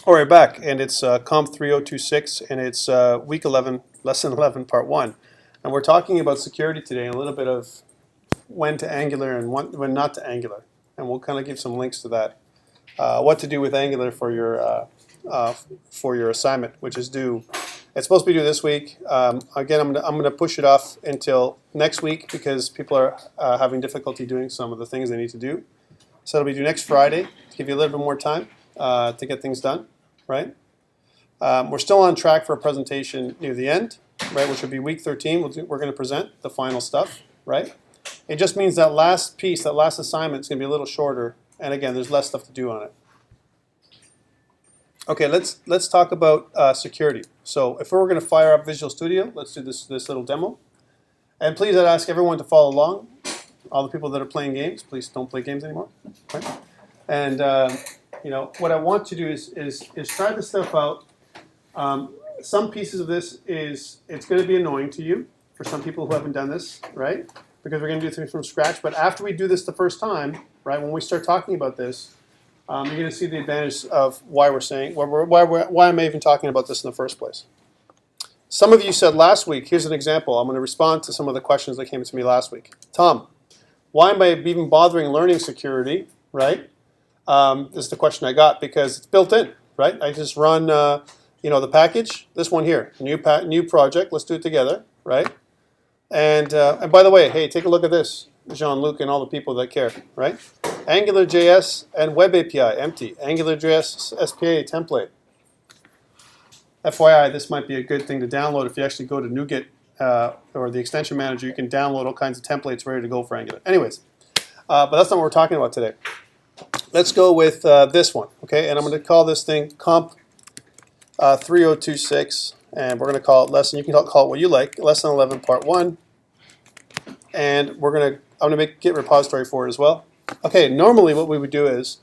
All right, back, and it's COMP3026, and it's week 11, lesson 11, part 1. And we're talking about security today, and a little bit of when to Angular and when not to Angular. And we'll kind of give some links to that. What to do with Angular for your assignment, which is due. It's supposed to be due this week. Again, I'm gonna push it off until next week because people are having difficulty doing some of the things they need to do. So it'll be due next Friday to give you a little bit more time to get things done, right? We're still on track for a presentation near the end, right, which will be week 13. We're going to present the final stuff, right? It just means that last piece, that last assignment is going to be a little shorter, and again, there's less stuff to do on it. Okay, let's talk about security. So if we're going to fire up Visual Studio, let's do this little demo. And please, I'd ask everyone to follow along. All the people that are playing games, please don't play games anymore, right? And you know, what I want to do is try this stuff out. Some pieces of this it's going to be annoying to you for some people who haven't done this, right? Because we're going to do things from scratch. But after we do this the first time, right, when we start talking about this, you're going to see the advantage of why we're saying why am I even talking about this in the first place. Some of you said last week. Here's an example. I'm going to respond to some of the questions that came to me last week. Tom, why am I even bothering learning security, right? This is the question I got because it's built in, right? I just run, you know, the package. This one here, new project. Let's do it together, right? And by the way, hey, take a look at this, Jean-Luc and all the people that care, right? AngularJS and Web API empty. AngularJS SPA template. FYI, this might be a good thing to download if you actually go to NuGet or the extension manager. You can download all kinds of templates ready to go for Angular. Anyways, but that's not what we're talking about today. Let's go with this one, okay? And I'm going to call this thing COMP3026, and we're going to call it lesson. You can call it what you like. Lesson 11, part 1. And I'm going to make Git repository for it as well. Okay. Normally, what we would do is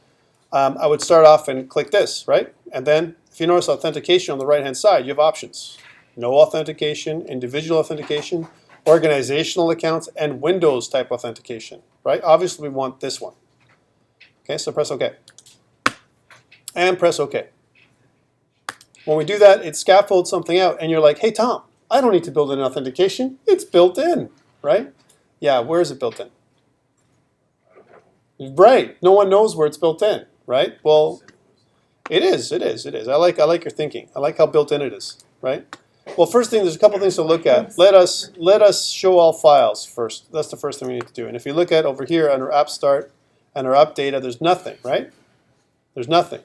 I would start off and click this, right? And then, if you notice authentication on the right-hand side, you have options: no authentication, individual authentication, organizational accounts, and Windows type authentication, right? Obviously, we want this one. Okay, so press OK. And press OK. When we do that, it scaffolds something out, and you're like, hey, Tom, I don't need to build an authentication. It's built in, right? Yeah, where is it built in? Right, no one knows where it's built in, right? Well, it is. I like your thinking. I like how built in it is, right? Well, first thing, there's a couple things to look at. Let us show all files first. That's the first thing we need to do. And if you look at over here under app start, and our app data, there's nothing, right? There's nothing.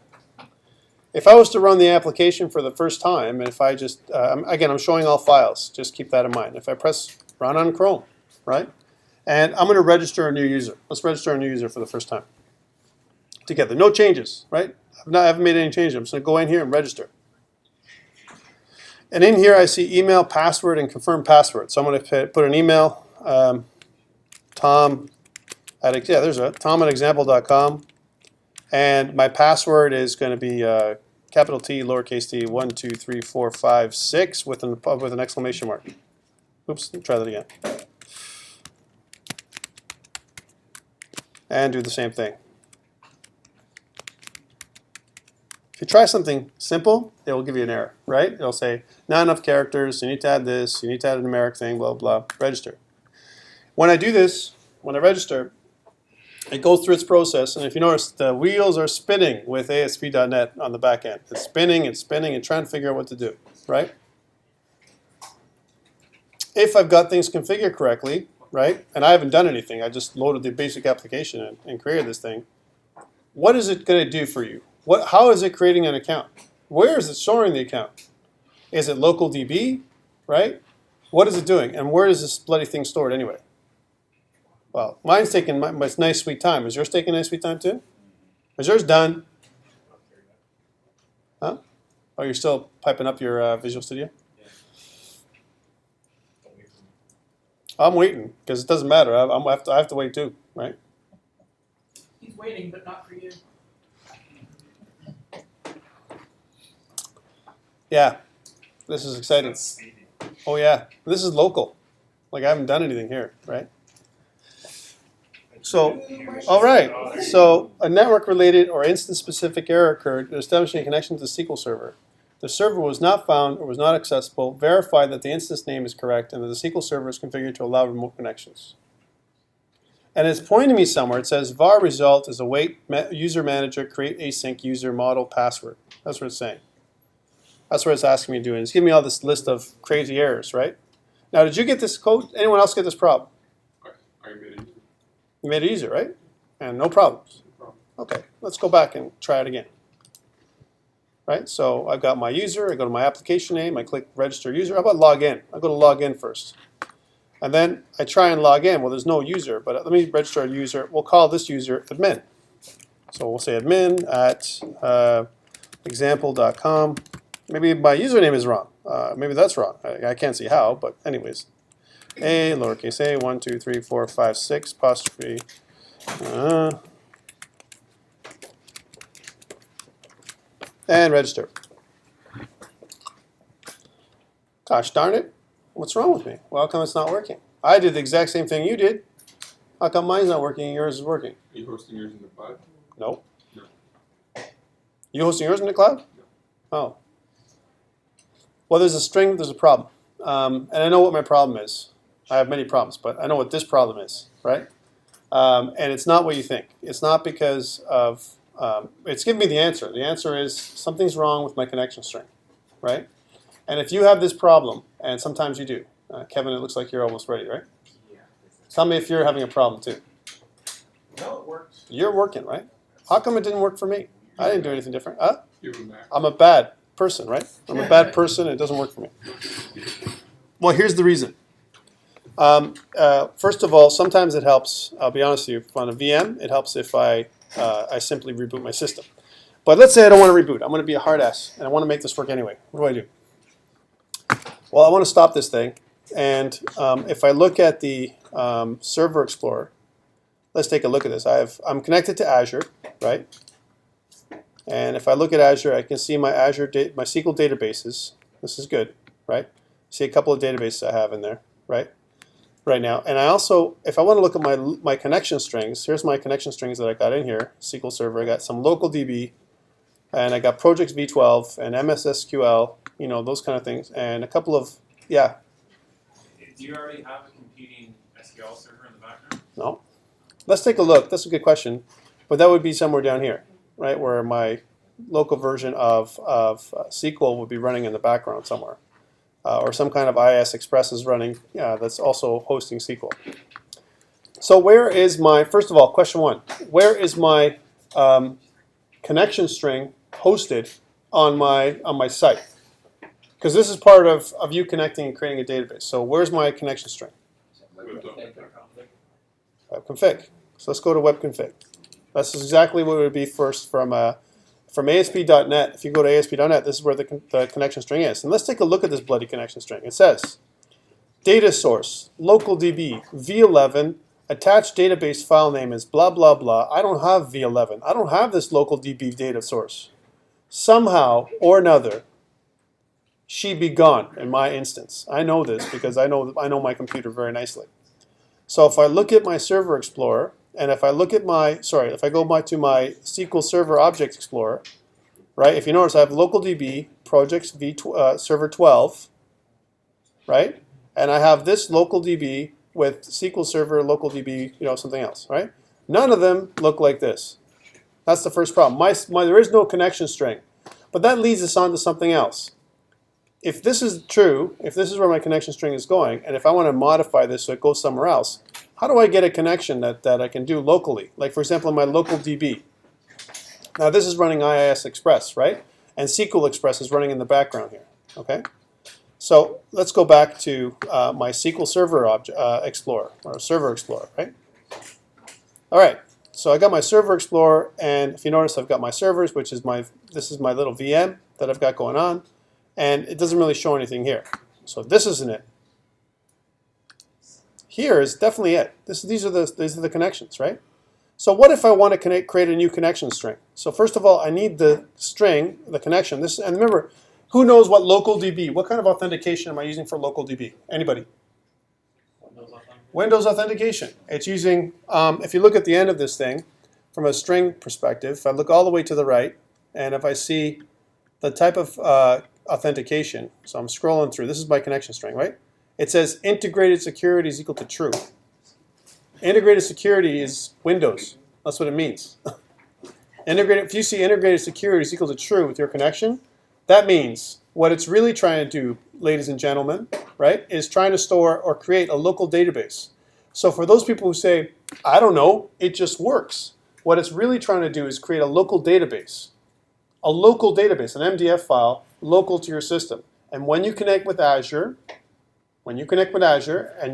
If I was to run the application for the first time, and if I just, again, I'm showing all files, just keep that in mind. If I press run on Chrome, right? And I'm going to register a new user. Let's register a new user for the first time together. No changes, right? I haven't made any changes. I'm just going to go in here and register. And in here, I see email, password, and confirm password. So I'm going to put an email, Tom at example.com, and my password is going to be capital T, lowercase t, 1, 2, 3, 4, 5, 6 with an exclamation mark. Oops, let me try that again. And do the same thing. If you try something simple, it will give you an error, right? It'll say, not enough characters, you need to add this, you need to add a numeric thing, blah, blah, register. When I do this, when I register, it goes through its process, and if you notice, the wheels are spinning with ASP.NET on the back end. It's spinning and trying to figure out what to do, right? If I've got things configured correctly, right, and I haven't done anything, I just loaded the basic application and created this thing, what is it going to do for you? How is it creating an account? Where is it storing the account? Is it local DB, right? What is it doing, and where is this bloody thing stored anyway? Well, mine's taking my nice sweet time. Is yours taking nice sweet time too? Is yours done? Huh? Oh, you're still piping up your Visual Studio? Yeah. I'm waiting because it doesn't matter. I have to wait too, right? He's waiting, but not for you. Yeah, this is exciting. Oh yeah, this is local. Like I haven't done anything here, right? So, all right. So a network-related or instance-specific error occurred establishing a connection to the SQL server. The server was not found or was not accessible. Verify that the instance name is correct and that the SQL server is configured to allow remote connections. And it's pointing me somewhere. It says var result is await user manager create async user model password. That's what it's saying. That's what it's asking me to do. And it's giving me all this list of crazy errors, right? Now, did you get this code? Anyone else get this problem? I made it easy. You made it easier, right? And no problems. Okay, let's go back and try it again. Right, so I've got my user, I go to my application name, I click register user. How about log in? I go to log in first. And then I try and log in. Well, there's no user, but let me register a user. We'll call this user admin. So we'll say admin at example.com. Maybe my username is wrong. Maybe that's wrong. I can't see how, but anyways. A, lowercase a, 1, 2, 3, 4, 5, 6, apostrophe. And register. Gosh darn it. What's wrong with me? Well, how come it's not working? I did the exact same thing you did. How come mine's not working and yours is working? Are you hosting yours in the cloud? Nope. No. You hosting yours in the cloud? No. Oh. Well, there's a string, there's a problem. And I know what my problem is. I have many problems, but I know what this problem is, right? And it's not what you think. It's not because of, it's giving me the answer. The answer is something's wrong with my connection string, right? And if you have this problem, and sometimes you do, Kevin, it looks like you're almost ready, right? Yeah. Tell me if you're having a problem too. No, it works. You're working, right? How come it didn't work for me? I didn't do anything different. Give them back. I'm a bad person, right? I'm a bad person, and it doesn't work for me. Well, here's the reason. First of all, sometimes it helps, I'll be honest with you, on a VM, it helps if I simply reboot my system. But let's say I don't want to reboot. I'm going to be a hard ass, and I want to make this work anyway. What do? Well, I want to stop this thing, and if I look at the Server Explorer, let's take a look at this. I'm connected to Azure, right? And if I look at Azure, I can see my my SQL databases. This is good, right? See a couple of databases I have in there, right? Right now. And I also, if I want to look at my connection strings, here's my connection strings that I got in here, SQL Server. I got some local DB, and I got projects v12 and MSSQL, you know, those kind of things, and a couple of, yeah. Do you already have a competing SQL server in the background? No. Let's take a look. That's a good question. But that would be somewhere down here, right, where my local version of SQL would be running in the background somewhere. Or some kind of IIS Express is running that's also hosting SQL. So where is my, first of all, question one, where is my connection string hosted on my site? Because this is part of you connecting and creating a database. So where's my connection string? Web config. So let's go to web config. That's exactly what it would be first from ASP.NET. If you go to ASP.NET, this is where the connection string is. And let's take a look at this bloody connection string. It says, data source, local DB, v11, attached database file name is blah, blah, blah. I don't have v11. I don't have this local DB data source. Somehow or another, she be gone in my instance. I know this because I know my computer very nicely. So if I look at my Server Explorer, and if I look at if I go to my SQL Server Object Explorer, right? If you notice, I have local DB projects server 12, right? And I have this local DB with SQL Server local DB, you know, something else, right? None of them look like this. That's the first problem. There is no connection string, but that leads us on to something else. If this is true, if this is where my connection string is going, and if I want to modify this so it goes somewhere else, how do I get a connection that I can do locally? Like, for example, in my local DB. Now, this is running IIS Express, right? And SQL Express is running in the background here, okay? So let's go back to my SQL Server Explorer, or Server Explorer, right? All right, so I got my Server Explorer, and if you notice, I've got my servers, which is this is my little VM that I've got going on. And it doesn't really show anything here. So this isn't it. Here is definitely it. These are the connections, right? So what if I want to create a new connection string? So first of all, I need the string, the connection. And remember, who knows what local DB? What kind of authentication am I using for local DB? Anybody? Windows authentication. Windows authentication. It's using, if you look at the end of this thing, from a string perspective, if I look all the way to the right, and if I see the type of authentication, so I'm scrolling through, this is my connection string, right? It says integrated security is equal to true. Integrated security is Windows. That's what it means. If you see integrated security is equal to true with your connection, that means what it's really trying to do, ladies and gentlemen, right, is trying to store or create a local database. So for those people who say, I don't know, it just works, what it's really trying to do is create a local database. A local database, an MDF file, local to your system. And when you connect with Azure, and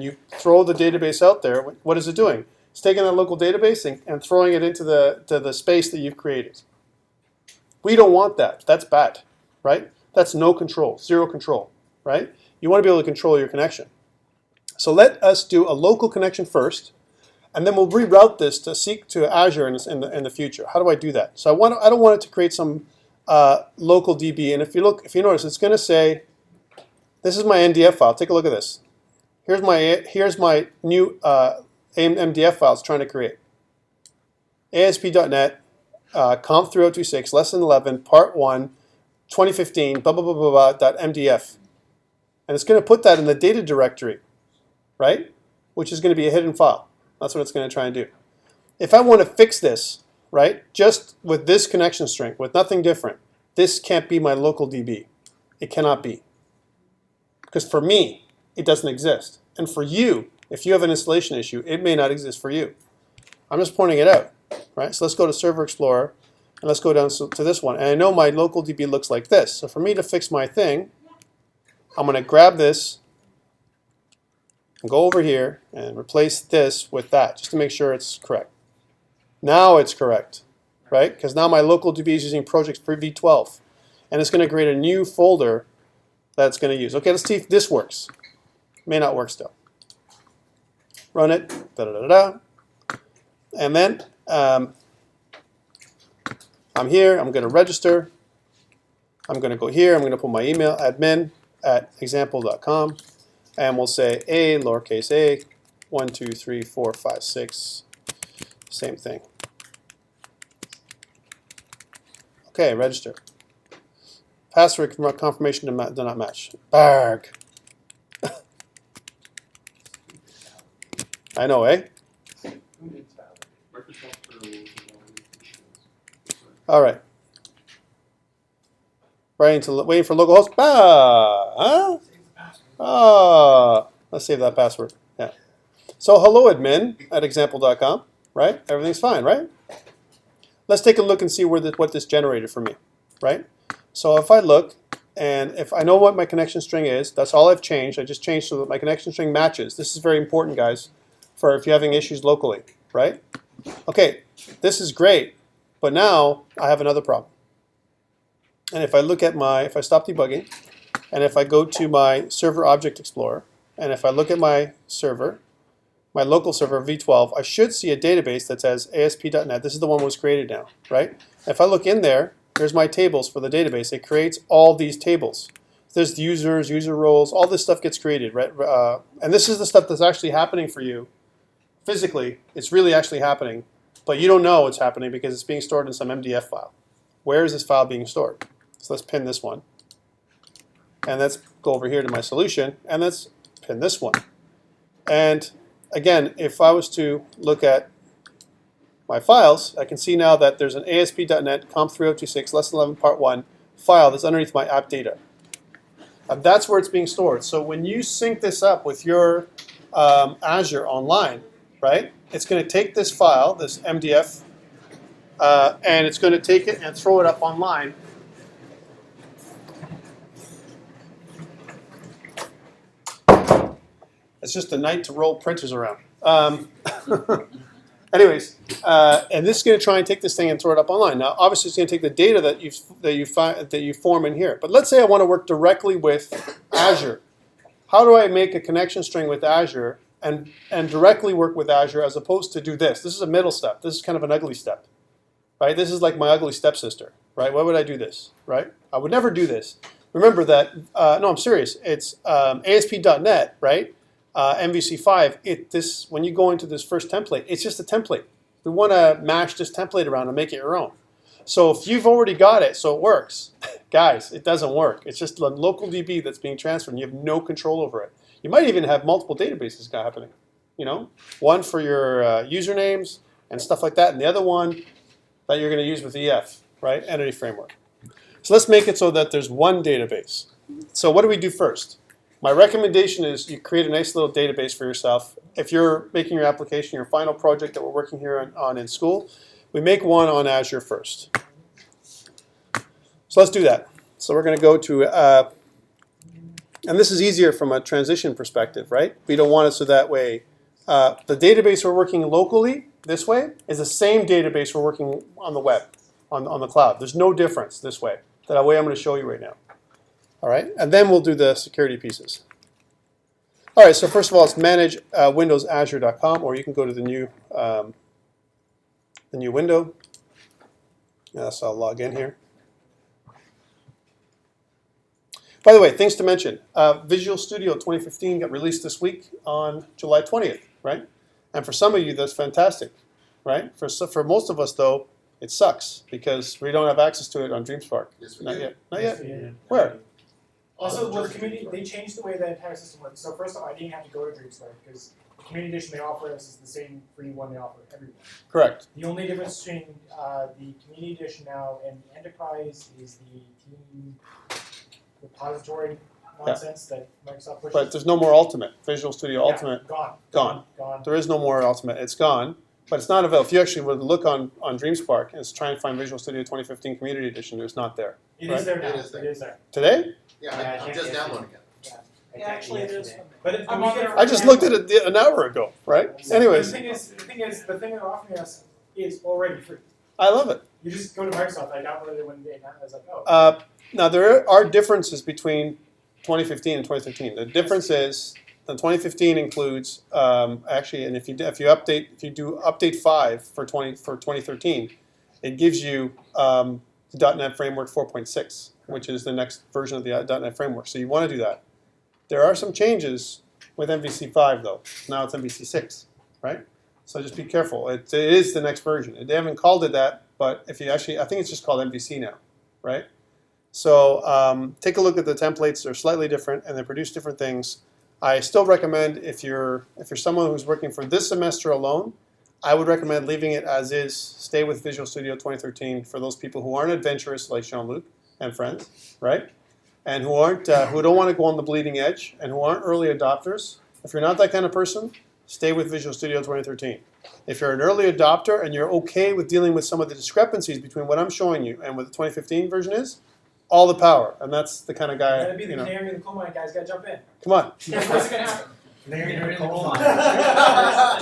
you throw the database out there, what is it doing? It's taking that local database and throwing it into the space that you've created. We don't want that. That's bad, right? That's no control, zero control, right? You want to be able to control your connection. So let us do a local connection first, and then we'll reroute this to Azure in the future. How do I do that? So I don't want it to create some local DB. And if you notice, it's going to say, this is my NDF file. Take a look at this. Here's my new MDF file it's trying to create. ASP.NET, COMP3026, lesson 11, part 1, 2015, blah, blah, blah, blah, blah, .mdf. And it's going to put that in the data directory, right? Which is going to be a hidden file. That's what it's going to try and do. If I want to fix this, right, just with this connection string, with nothing different, this can't be my local DB. It cannot be. Because for me, it doesn't exist. And for you, if you have an installation issue, it may not exist for you. I'm just pointing it out, right? So let's go to Server Explorer, and let's go down to this one. And I know my local DB looks like this. So for me to fix my thing, I'm going to grab this and go over here and replace this with that, just to make sure it's correct. Now it's correct, right? Because now my local DB is using project for v12. And it's going to create a new folder that it's going to use. Okay, let's see if this works. May not work still. Run it, da-da-da-da. And then I'm here, I'm going to register. I'm going to go here, I'm going to put my email, admin@example.com, and we'll say a, lowercase a, 1, 2, 3, 4, 5, 6, same thing. Okay, register. Password confirmation do not match. Barg. I know, eh? All right. Waiting for local host. Huh? Let's save that password. Yeah. So hello admin@example.com. Right? Everything's fine, right? Let's take a look and see what this generated for me. Right? So if I look, and if I know what my connection string is, that's all I've changed. I just changed so that my connection string matches. This is very important, guys, for if you're having issues locally, right? Okay, this is great, but now I have another problem. And if I look at if I stop debugging, and if I go to my Server Object Explorer, and if I look at my server, my local server v12, I should see a database that says ASP.NET. This is the one that was created now, right? If I look in there, here's my tables for the database. It creates all these tables. There's users, user roles, all this stuff gets created, right? And this is the stuff that's actually happening for you physically. It's really actually happening, but you don't know it's happening because it's being stored in some MDF file. Where is this file being stored? So let's pin this one. And let's go over here to my solution, and let's pin this one. And again, if I was to look at my files, I can see now that there's an ASP.NET COMP3026 lesson 11 part 1 file that's underneath my app data. And that's where it's being stored. So when you sync this up with your Azure online, right, it's going to take this file, this MDF, and it's going to take it and throw it up online. It's just a night to roll printers around. Anyways, and this is going to try and take this thing and throw it up online. Now, obviously, it's going to take the data that you form in here. But let's say I want to work directly with Azure. How do I make a connection string with Azure and directly work with Azure as opposed to do this? This is a middle step. This is kind of an ugly step, right? This is like my ugly stepsister, right? Why would I do this, right? I would never do this. Remember that. No, I'm serious. It's ASP.NET, right? MVC5, when you go into this first template, it's just a template. We want to mash this template around and make it your own. So if you've already got it, so it works, guys, it doesn't work. It's just a local DB that's being transferred, and you have no control over it. You might even have multiple databases happening. You know, one for your usernames and stuff like that, and the other one that you're going to use with EF, right? Entity framework. So let's make it so that there's one database. So what do we do first? My recommendation is you create a nice little database for yourself. If you're making your application, your final project that we're working here on in school, we make one on Azure first. So let's do that. So we're going to go to, and this is easier from a transition perspective, right? We don't want it so that way. The database we're working locally this way is the same database we're working on the web, on the cloud. There's no difference this way. That way I'm going to show you right now. All right, and then we'll do the security pieces. All right, so first of all, it's manage windowsazure.com, or you can go to the new window. So I'll log in here. By the way, things to mention. Visual Studio 2015 got released this week on July 20th, right? And for some of you, that's fantastic, right? For most of us, though, it sucks because we don't have access to it on DreamSpark. Yes, we Not do. yet. Not yet. Yeah. Where? Also, with community, they changed the way the entire system works. So first off, I didn't have to go to DreamSpark because the community edition they offer us is the same free one they offer everyone. Correct. The only difference between the community edition now and the enterprise is the team repository nonsense that Microsoft pushes. But there's no more Ultimate. Visual Studio Yeah, Ultimate, gone. gone. There is no more Ultimate. It's gone. But it's not available. If you actually would look on DreamSpark and try and find Visual Studio 2015 Community Edition, it's not there. It Right. is there now. It is there. It is there. Today? Yeah, Yeah, I I'm can't just get downloading it. Yeah, actually, it is. But it's I'm on there. I just looked at it an hour ago, right? Anyways, the thing they're offering us is already free. I love it. You just go to Microsoft. I downloaded it one day, and I was like, oh. Now, there are differences between 2015 and 2013. The difference is the 2015 includes actually, and if you do update 5 for 2013, it gives you the .NET Framework 4.6, which is the next version of the .NET Framework. So you want to do that. There are some changes with MVC5 though. Now it's MVC6, right? So just be careful. It is the next version. They haven't called it that, but if you actually, I think it's just called MVC now, right? So take a look at the templates. They're slightly different, and they produce different things. I still recommend if you're someone who's working for this semester alone, I would recommend leaving it as is. Stay with Visual Studio 2013 for those people who aren't adventurous like Jean-Luc and friends, right? And who don't want to go on the bleeding edge, and who aren't early adopters. If you're not that kind of person, stay with Visual Studio 2013. If you're an early adopter and you're okay with dealing with some of the discrepancies between what I'm showing you and what the 2015 version is, all the power. And that's the kind of guy, Gotta be the canary in the coal mine, guys. Gotta jump in. Come on. Yeah, what's gonna happen? They're in the coal mine. mine.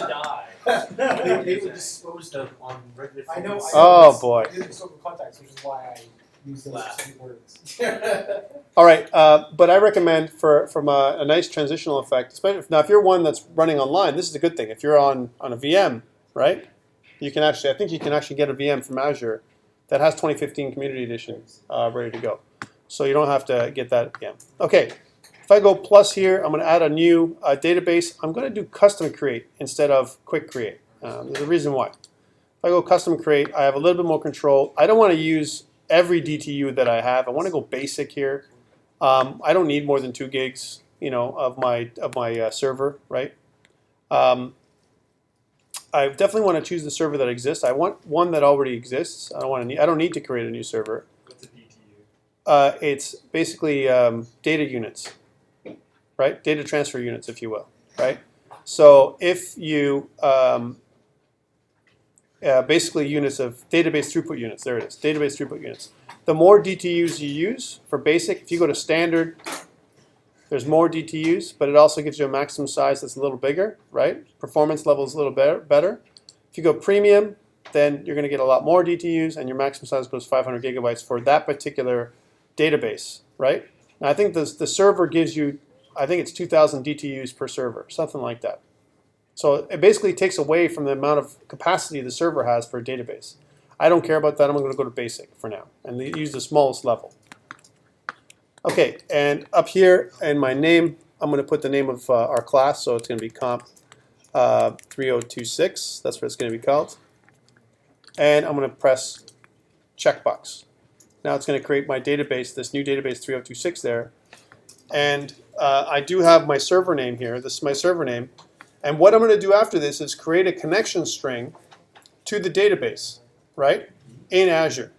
They were disposed of on regular I know. Oh, boy. I did social contacts, which is why I use those specific words. All right, but I recommend from a nice transitional effect, especially if you're one that's running online, this is a good thing. If you're on a VM, right, you can actually, I think you can actually get a VM from Azure that has 2015 Community Edition ready to go. So you don't have to get that again. Okay, if I go plus here, I'm going to add a new database. I'm going to do custom create instead of quick create. There's a reason why. If I go custom create, I have a little bit more control. I don't want to use every DTU that I have. I want to go basic here. I don't need more than 2 gigs, of my server, right? I definitely want to choose the server that exists. I want one that already exists. I don't need to create a new server. What's a DTU? It's basically data units, right? Data transfer units, if you will, right? So if you basically units of database throughput units. There it is, database throughput units. The more DTUs you use for basic, if you go to standard, there's more DTUs, but it also gives you a maximum size that's a little bigger, right? Performance level is a little better. If you go premium, then you're going to get a lot more DTUs, and your maximum size goes 500 gigabytes for that particular database, right? Now, I think the server gives you, I think it's 2,000 DTUs per server, something like that. So it basically takes away from the amount of capacity the server has for a database. I don't care about that. I'm going to go to basic for now and use the smallest level. Okay, and up here in my name, I'm going to put the name of our class, so it's going to be COMP3026. That's what it's going to be called. And I'm going to press checkbox. Now it's going to create my database, this new database 3026 there. And I do have my server name here. This is my server name. And what I'm going to do after this is create a connection string to the database, right, in Azure.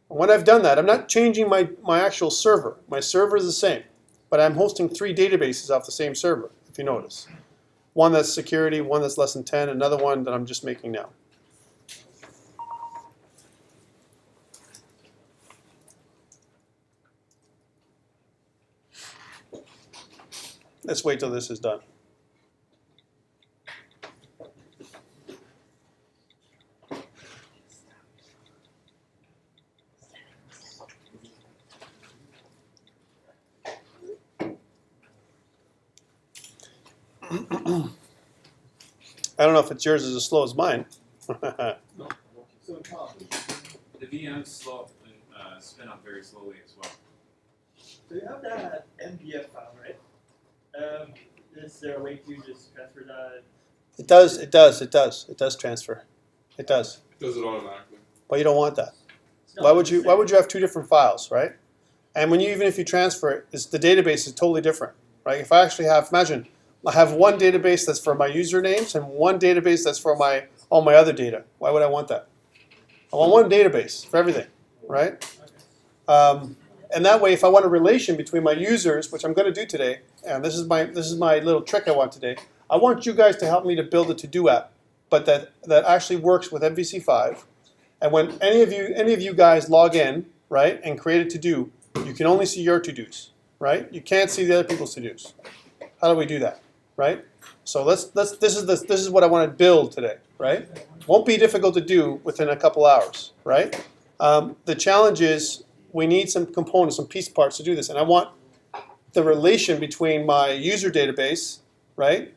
When I've done that, I'm not changing my actual server. My server is the same, but I'm hosting 3 databases off the same server, if you notice. One that's security, one that's less than 10, another one that I'm just making now. Let's wait till this is done. I don't know if it's yours is as slow as mine. The VMs spin up very slowly as well. So you have that MDF file, right? Is there a way to just transfer that? It does transfer. It does. It does it automatically. But you don't want that. Why would you have 2 different files, right? And even if you transfer it, the database is totally different, right? If I actually have, imagine, I have one database that's for my usernames and one database that's for all my other data. Why would I want that? I want one database for everything, right? And that way, if I want a relation between my users, which I'm going to do today, and this is my little trick I want today, I want you guys to help me to build a to-do app, but that actually works with MVC5. And when any of you guys log in, right, and create a to-do, you can only see your to-dos, right? You can't see the other people's to-dos. How do we do that, right? So this is what I want to build today, right? Won't be difficult to do within a couple hours, right? The challenge is we need some components, some piece parts to do this, and I want the relation between my user database, right?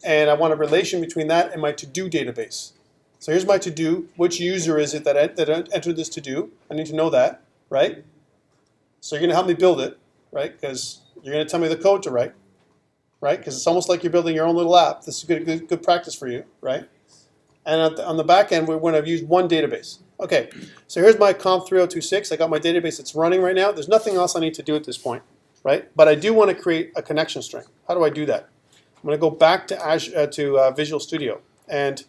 And I want a relation between that and my to-do database. So here's my to-do. Which user is it that entered this to-do? I need to know that, right? So you're going to help me build it, right? Because you're going to tell me the code to write, right? Because it's almost like you're building your own little app. This is good practice for you, right? And on the back end, we're going to use one database. Okay, so here's my COMP3026. I got my database that's running right now. There's nothing else I need to do at this point, right? But I do want to create a connection string. How do I do that? I'm going to go back to Azure, Visual Studio. And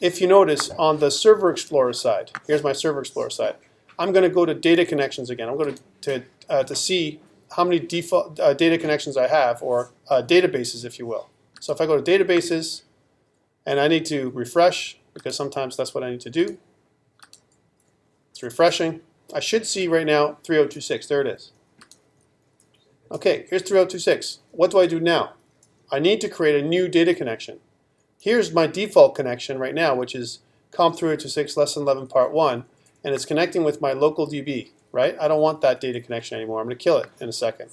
if you notice, on the Server Explorer side, here's my Server Explorer side, I'm going to go to Data Connections again. I'm going to see how many default data connections I have, or databases, if you will. So if I go to Databases, and I need to refresh, because sometimes that's what I need to do. It's refreshing. I should see right now 3026. There it is. Okay, here's 3026. What do I do now? I need to create a new data connection. Here's my default connection right now, which is COMP3026 lesson 11 part 1, and it's connecting with my local DB, right? I don't want that data connection anymore. I'm going to kill it in a second.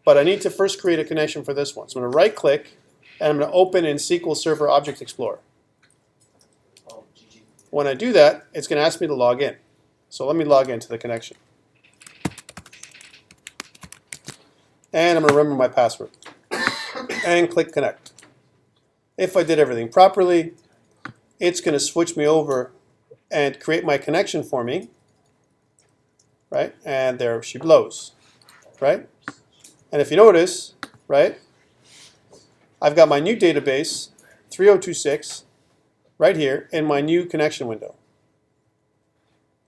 But I need to first create a connection for this one. So I'm going to right click, and I'm going to open in SQL Server Object Explorer. When I do that, it's going to ask me to log in. So let me log into the connection. And I'm going to remember my password. And click connect. If I did everything properly, it's going to switch me over and create my connection for me. Right? And there she blows. Right? And if you notice, right, I've got my new database, 3026, right here in my new connection window.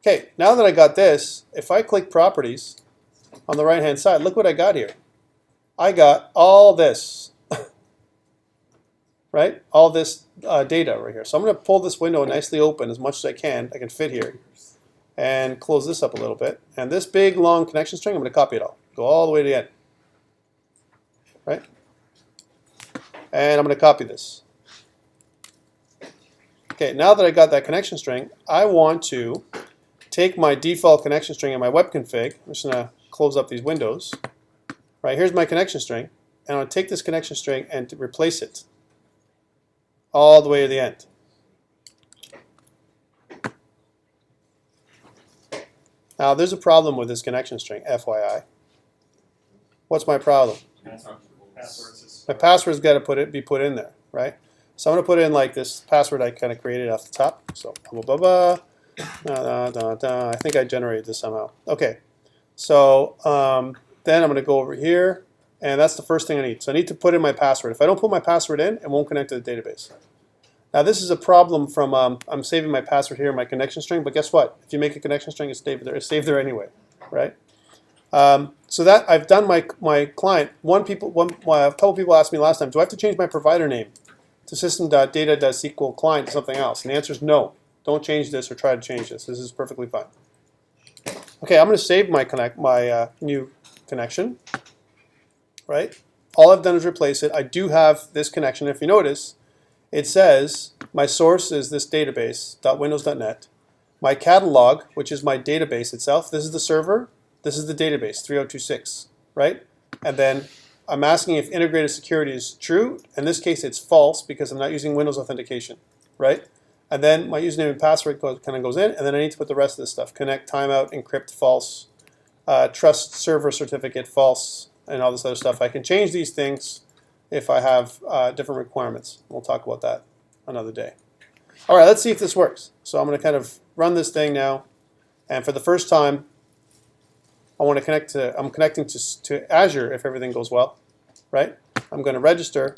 Okay, now that I got this, if I click Properties on the right-hand side, look what I got here. I got all this, right? All this data right here. So I'm going to pull this window nicely open as much as I can fit here, and close this up a little bit. And this big, long connection string, I'm going to copy it all. Go all the way to the end. Right? And I'm going to copy this. Okay, now that I got that connection string, I want to take my default connection string in my web config. I'm just going to close up these windows. Right, here's my connection string, and I'm going to take this connection string and replace it all the way to the end. Now, there's a problem with this connection string, FYI. What's my problem? Passwords. My password's got to be put in there, right? So I'm going to put in like this password I kind of created off the top. So blah, blah, blah, I think I generated this somehow. Okay, so then I'm going to go over here, and that's the first thing I need. So I need to put in my password. If I don't put my password in, it won't connect to the database. Now this is a problem from, I'm saving my password here in my connection string, but guess what? If you make a connection string, it's saved there anyway, right? So that I've done my client. A couple people asked me last time, do I have to change my provider name to system.data.sql client to something else? And the answer is no. Don't change this or try to change this. This is perfectly fine. Okay, I'm going to save my new connection. Right? All I've done is replace it. I do have this connection. If you notice, it says my source is this database .windows.net. My catalog, which is my database itself. This is the server. This is the database 3026. Right? And then I'm asking if integrated security is true. In this case, it's false because I'm not using Windows authentication. Right? And then my username and password kind of goes in, and then I need to put the rest of this stuff. Connect, timeout, encrypt, false, trust server certificate, false, and all this other stuff. I can change these things if I have different requirements. We'll talk about that another day. All right, let's see if this works. So I'm going to kind of run this thing now, and for the first time, I'm connecting to Azure if everything goes well, right? I'm going to register.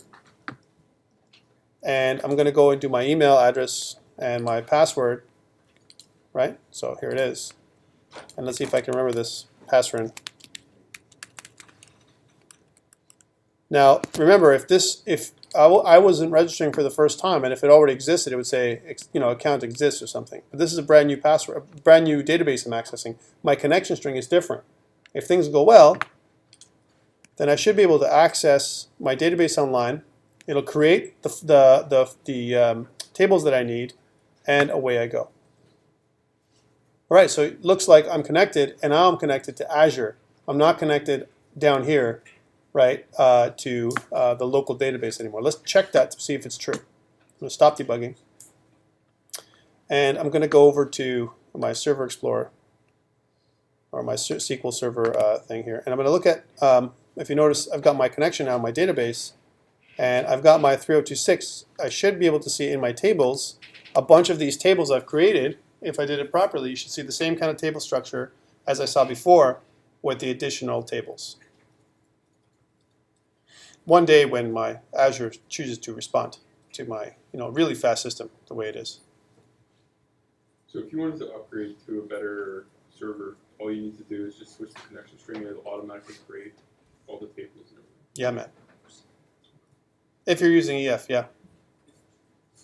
And I'm going to go and do my email address and my password, right? So here it is. And let's see if I can remember this password. Now, remember, if I wasn't registering for the first time, and if it already existed, it would say, account exists or something. But this is a brand new password, a brand new database I'm accessing. My connection string is different. If things go well, then I should be able to access my database online. It'll create the tables that I need, and away I go. All right, so it looks like I'm connected, and now I'm connected to Azure. I'm not connected down here, right, to the local database anymore. Let's check that to see if it's true. I'm going to stop debugging, and I'm going to go over to my Server Explorer, or my SQL Server thing here, and I'm going to look at, if you notice, I've got my connection now, my database, and I've got my 3026. I should be able to see in my tables a bunch of these tables I've created. If I did it properly, you should see the same kind of table structure as I saw before with the additional tables. One day when my Azure chooses to respond to my really fast system the way it is. So if you wanted to upgrade to a better server, all you need to do is just switch the connection string and it'll automatically create all the tables and everything. Yeah, man. If you're using EF, yeah.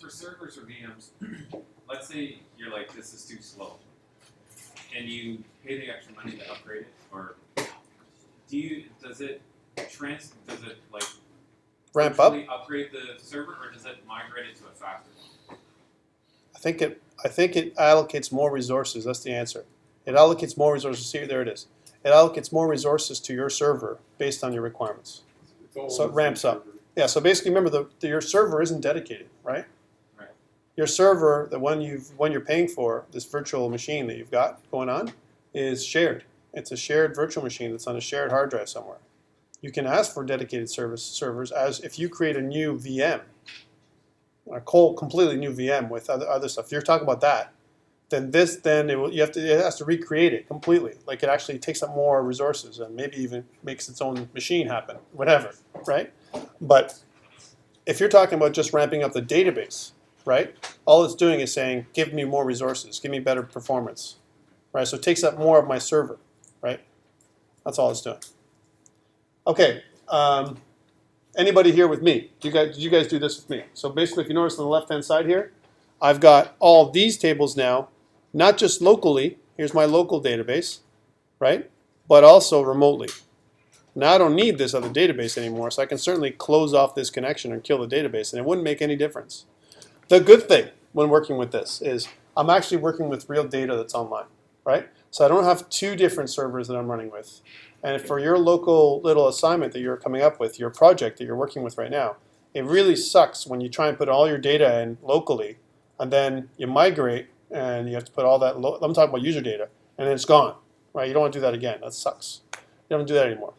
For servers or VMs, let's say you're like, this is too slow, and you pay the extra money to upgrade it, or does it like Ramp up? virtually upgrade the server, or does it migrate it to a faster one? I think it allocates more resources. That's the answer. It allocates more resources. See, there it is. It allocates more resources to your server based on your requirements. It's all So on it the ramps same up. server. Yeah, so basically remember your server isn't dedicated, right? Right. Your server, the one you're paying for, this virtual machine that you've got going on, is shared. It's a shared virtual machine that's on a shared hard drive somewhere. You can ask for dedicated servers as if you create a new VM, a completely new VM with other stuff. If you're talking about that, then it has to recreate it completely. Like it actually takes up more resources and maybe even makes its own machine happen, whatever, right? But if you're talking about just ramping up the database, right? All it's doing is saying, give me more resources, give me better performance, right? So it takes up more of my server, right? That's all it's doing. Okay, anybody here with me? Did you guys do this with me? So basically, if you notice on the left-hand side here, I've got all these tables now, not just locally, here's my local database, right? But also remotely. Now I don't need this other database anymore, so I can certainly close off this connection and kill the database, and it wouldn't make any difference. The good thing when working with this is I'm actually working with real data that's online, right? So I don't have two different servers that I'm running with. And for your local little assignment that you're coming up with, your project that you're working with right now, it really sucks when you try and put all your data in locally, and then you migrate, and you have to put all that, I'm talking about user data, and then it's gone, right? You don't want to do that again. That sucks. You don't do that anymore.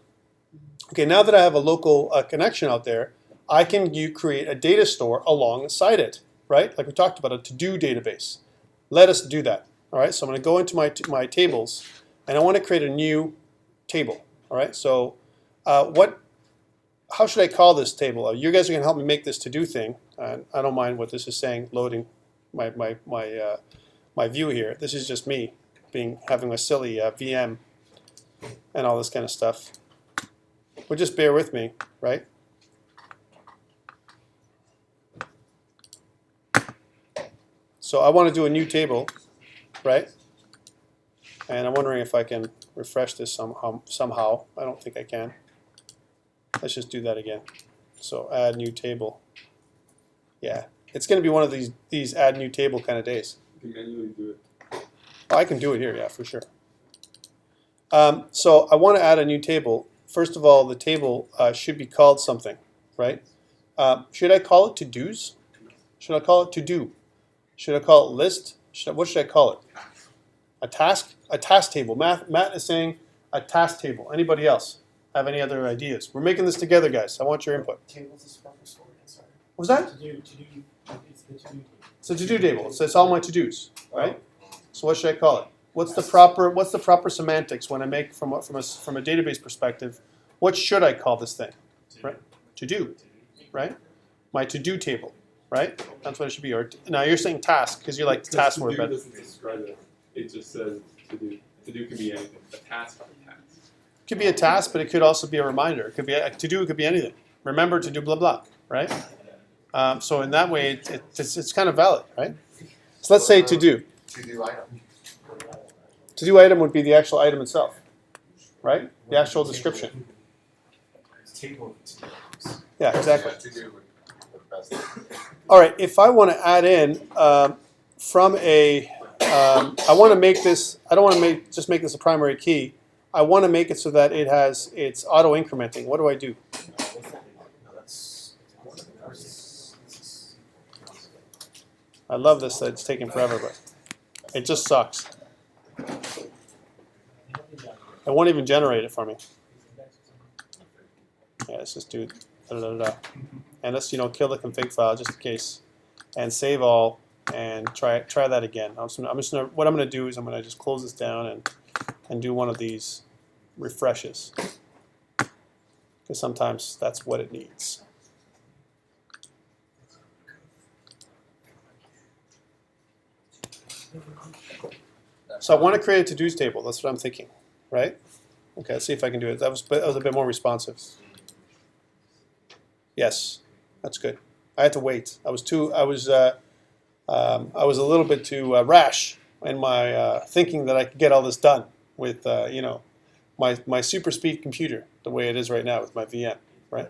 Okay, now that I have a local connection out there, I can create a data store alongside it, right? Like we talked about, a to-do database. Let us do that. All right, so I'm going to go into my tables, and I want to create a new table. All right, so how should I call this table? You guys are going to help me make this to-do thing. I don't mind what this is saying, loading my view here. This is just me having a silly VM and all this kind of stuff. But just bear with me, right? So I want to do a new table, right? And I'm wondering if I can refresh this somehow. I don't think I can. Let's just do that again. So add new table. Yeah, it's going to be one of these add new table kind of days. You can manually do it. Oh, I can do it here, yeah, for sure. So I want to add a new table. First of all, the table should be called something, right? Should I call it to-dos? Should I call it to-do? Should I call it list? What should I call it? A task? A task table. Matt is saying a task table. Anybody else have any other ideas? We're making this together, guys. I want your input. Tables is proper story, sorry. What was that? To do, it's the to-do table. It's a to-do table. So it's all my to-dos, right? So what should I call it? What's the proper semantics when I make from a database perspective? What should I call this thing? Right? To do, right? My to-do table, right? That's what it should be. Or now you're saying task because you like the task word To-do better. doesn't describe it. It just says to-do. To-do can be anything. A task is a task. It could be a task, but it could also be a reminder. It could be to do. It could be anything. Remember to do blah blah, right? So in that way, it's kind of valid, right? So let's say to do. To-do item. To do item would be the actual item itself, right? The actual description. Table of to-dos. Yeah, exactly. Yeah, to-do would be the best. All right, if I want to add in from a, I want to make this, I don't want to just make this a primary key. I want to make it so that it's auto incrementing. What do I do? I love this that it's taking forever, but it just sucks. It won't even generate it for me. Yeah, let's just do da-da-da-da. And let's kill the config file just in case, and save all, and try that again. What I'm gonna do is I'm gonna just close this down and do one of these refreshes, because sometimes that's what it needs. So I want to create a to-dos table. That's what I'm thinking, right? Okay, let's see if I can do it. That was a bit more responsive. Yes, that's good. I had to wait. I was a little bit too rash in my thinking that I could get all this done with my super speed computer the way it is right now with my VM, right?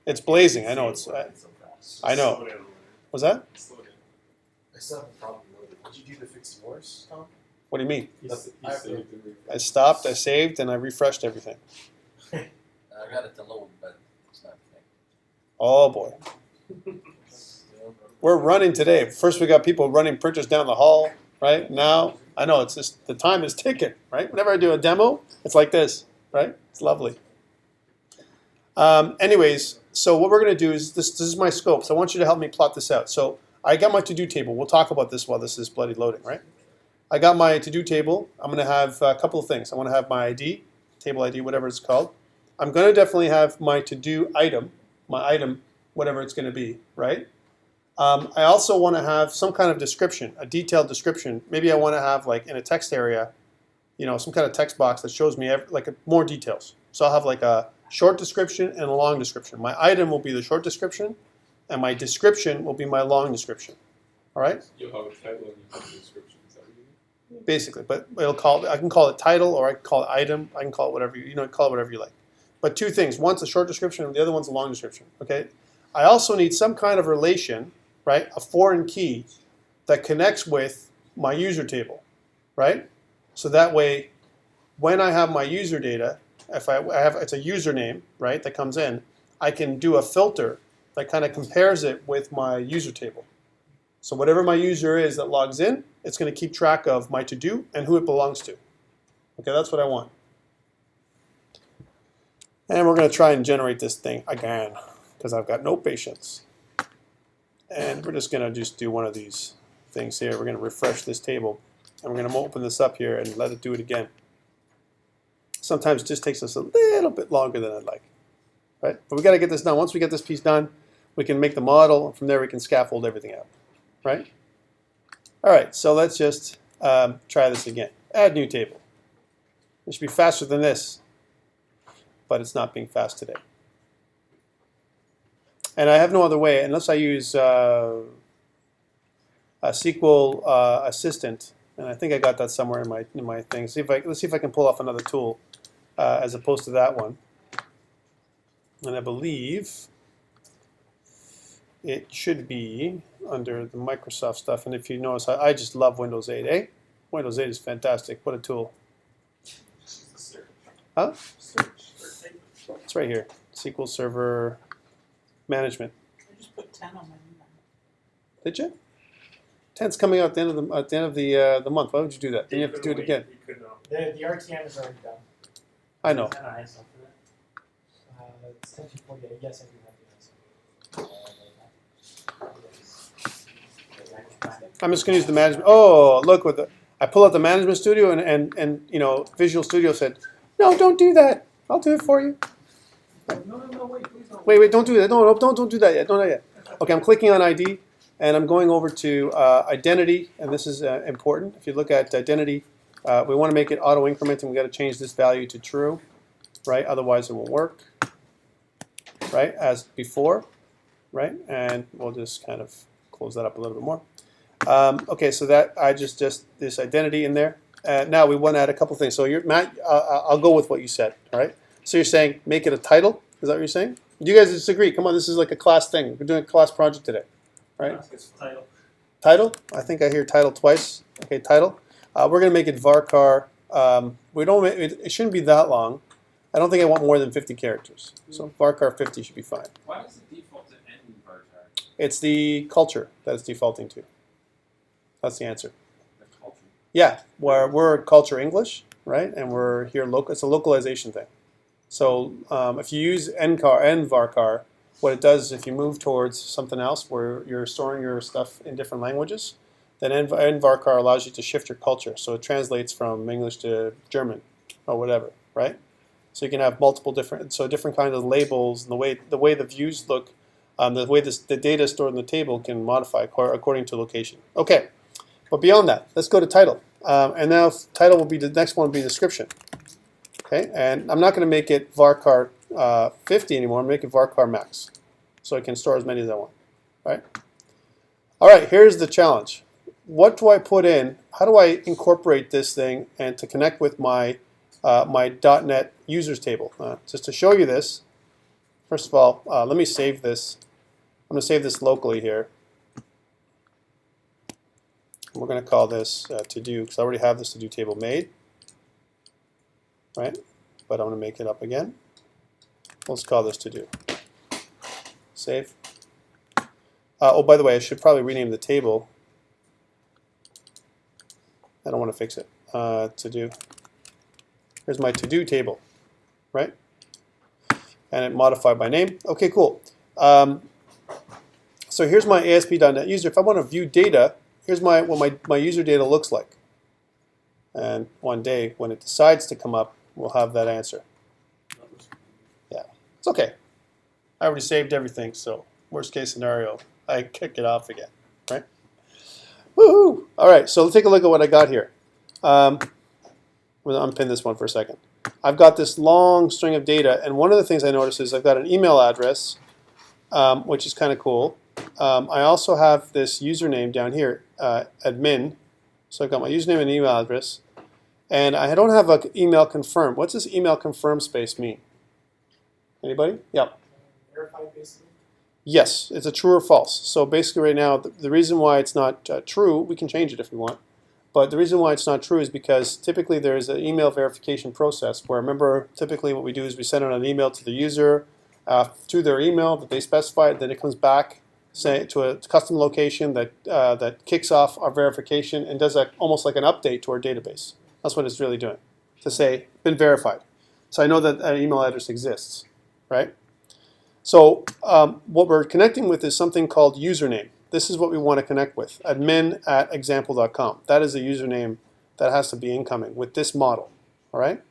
It's blazing. I know it's. I know. Was that? I still have a problem loading. Did you do the fix yours, Tom? What do you mean? He saved and refreshed. I stopped, I saved, and I refreshed everything. I got it to load, but it's not connected. Oh boy. We're running today. First we got people running printers down the hall, right? Now, I know it's just, the time is ticking, right? Whenever I do a demo, it's like this, right? It's lovely. Anyways, so what we're gonna do is, this is my scope, so I want you to help me plot this out. So I got my to-do table. We'll talk about this while this is bloody loading, right? I got my to-do table. I'm gonna have a couple of things. I wanna have my ID, table ID, whatever it's called. I'm gonna definitely have my to-do item, my item, whatever it's gonna be, right? I also want to have some kind of description, a detailed description. Maybe I want to have, like, in a text area, some kind of text box that shows me more details. So I'll have like a short description and a long description. My item will be the short description, and my description will be my long description. All right? You'll have a title and you have a description. Is that what you mean? Basically, but I can call it title, or I can call it item. I can call it whatever call it whatever you like. But two things: one's a short description, and the other one's a long description. Okay. I also need some kind of relation, right? A foreign key that connects with my user table, right? So that way, when I have my user data, if I have it's a username, right, that comes in, I can do a filter that kind of compares it with my user table. So whatever my user is that logs in, it's going to keep track of my to-do and who it belongs to. Okay, that's what I want. And we're going to try and generate this thing again because I've got no patience. And we're just going to just do one of these things here. We're going to refresh this table. And we're going to open this up here and let it do it again. Sometimes it just takes us a little bit longer than I'd like. Right? But we got to get this done. Once we get this piece done, we can make the model. And from there, we can scaffold everything out. Right? All right, so let's just try this again. Add new table. It should be faster than this, but it's not being fast today. And I have no other way, unless I use a SQL assistant, and I think I got that somewhere in my thing. Let's see if I can pull off another tool as opposed to that one. And I believe it should be under the Microsoft stuff. And if you notice, I just love Windows 8, eh? Windows 8 is fantastic. What a tool. Huh? It's right here. SQL Server Management. I just put 10 on my email. Did you? 10's coming out at the end of the month. Why would you do that? Then you have to do it again. The RTM is already done. I know. It's 10:48. Yes, I do have the answer. I'm just going to use the management. Oh, look what I pull out the management studio and you know, Visual Studio said, no, don't do that. I'll do it for you. No, wait, please don't. Wait, don't do that. No, don't do that yet. Don't do that yet. Okay, I'm clicking on ID, and I'm going over to identity, and this is important. If you look at identity, we want to make it auto increment, and we've got to change this value to true, right? Otherwise, it won't work, right? As before, right? And we'll just kind of close that up a little bit more. Okay, so that I just this identity in there. Now we want to add a couple things. So Matt, I'll go with what you said. All right. So you're saying make it a title. Is that what you're saying? Do you guys disagree? Come on, this is like a class thing. We're doing a class project today, right? Title. Title. I think I hear title twice. Okay, title. We're gonna make it varchar. We don't. It shouldn't be that long. I don't think I want more than 50 characters. So varchar 50 should be fine. Why does it default to end varchar? It's the culture that it's defaulting to. That's the answer. The culture. Yeah, we're culture English, right? And we're here local. It's a localization thing. So if you use varchar, what it does is if you move towards something else where you're storing your stuff in different languages, then varchar allows you to shift your culture. So it translates from English to German or whatever, right? So you can have multiple different kind of labels, and the way the views look, the way the data is stored in the table can modify according to location. Okay. But beyond that, let's go to title. And now title will be the next one will be description. Okay, and I'm not going to make it varchar 50 anymore. I'm going to make it varchar max, so I can store as many as I want. Right? All right. Here's the challenge. What do I put in? How do I incorporate this thing and to connect with my my .NET users table? Just to show you this, first of all, let me save this. I'm going to save this locally here. We're going to call this to-do because I already have this to-do table made, right? But I'm going to make it up again. Let's call this to-do. Save. Oh, by the way, I should probably rename the table. I don't want to fix it. To-do. Here's my to-do table, right? And it modified by name. Okay, cool. So here's my ASP.NET user. If I want to view data, here's what my user data looks like. And one day, when it decides to come up, we'll have that answer. Yeah, it's okay. I already saved everything, so worst case scenario, I kick it off again, right? Woohoo! All right, so let's take a look at what I got here. I'm going to unpin this one for a second. I've got this long string of data, and one of the things I noticed is I've got an email address, which is kind of cool. I also have this username down here, admin. So I've got my username and email address. And I don't have an email confirm. What's this email confirm space mean? Anybody? Yep. Verified, basically. Yes, it's a true or false. So basically right now, the reason why it's not true, we can change it if we want. But the reason why it's not true is because typically there's an email verification process where, remember, typically what we do is we send out an email to the user to their email that they specified, then it comes back say to a custom location that that kicks off our verification and does almost like an update to our database. That's what it's really doing, to say been verified. So I know that an email address exists, right? So what we're connecting with is something called username. This is what we want to connect with, admin@example.com. That is a username that has to be incoming with this model, all right?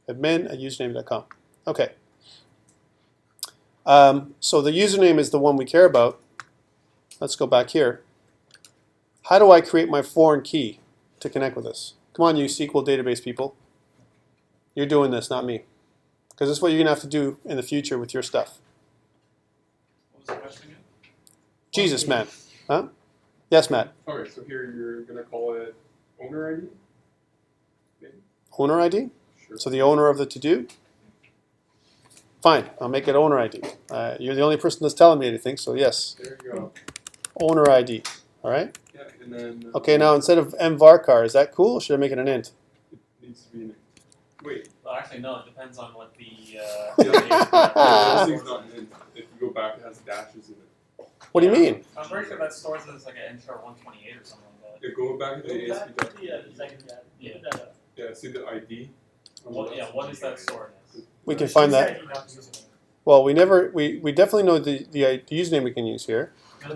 Admin@username.com. Okay. So the username is the one we care about. Let's go back here. How do I create my foreign key to connect with this? Come on, you SQL database people. You're doing this, not me. Because this is what you're going to have to do in the future with your stuff. What was the question again? Jesus, man. Huh? Yes, Matt. Okay, so here you're gonna call it owner ID? Maybe? Owner ID? Sure. So the owner of the to-do? Fine, I'll make it owner ID. You're the only person that's telling me anything, so yes. There you go. Owner ID. All right? Yeah, and then Okay, now instead of mvarchar, is that cool? Or should I make it an int? it needs to be in it. Wait, Well, actually, no. It depends on what the. this thing's not in it. If you go back, it has dashes in it. What do you mean? I'm pretty sure that stores it as like an enter 128 or something like that. Yeah, go back to the ASP document. Yeah, the second, Yeah. Put that up. Yeah, see the ID? What is that stored as? We can find that. Well, we definitely know the username we can use here.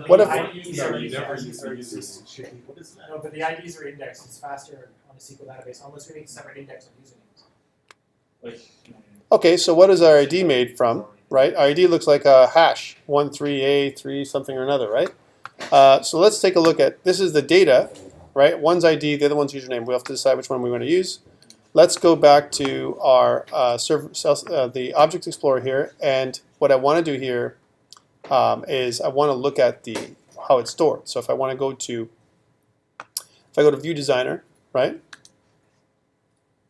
What if- IDs No, are you never indexed. use the username. What is that? No, but the IDs are indexed. It's faster on a SQL database unless we make a separate index on usernames. Which. Okay, so what is our ID made from, right? Our ID looks like a hash, 13A3 something or another, right? So let's take a look at, this is the data, right? One's ID, the other one's username. We have to decide which one we want to use. Let's go back to our the Object Explorer here, and what I want to do here is I want to look at how it's stored. So if I go to View Designer, right?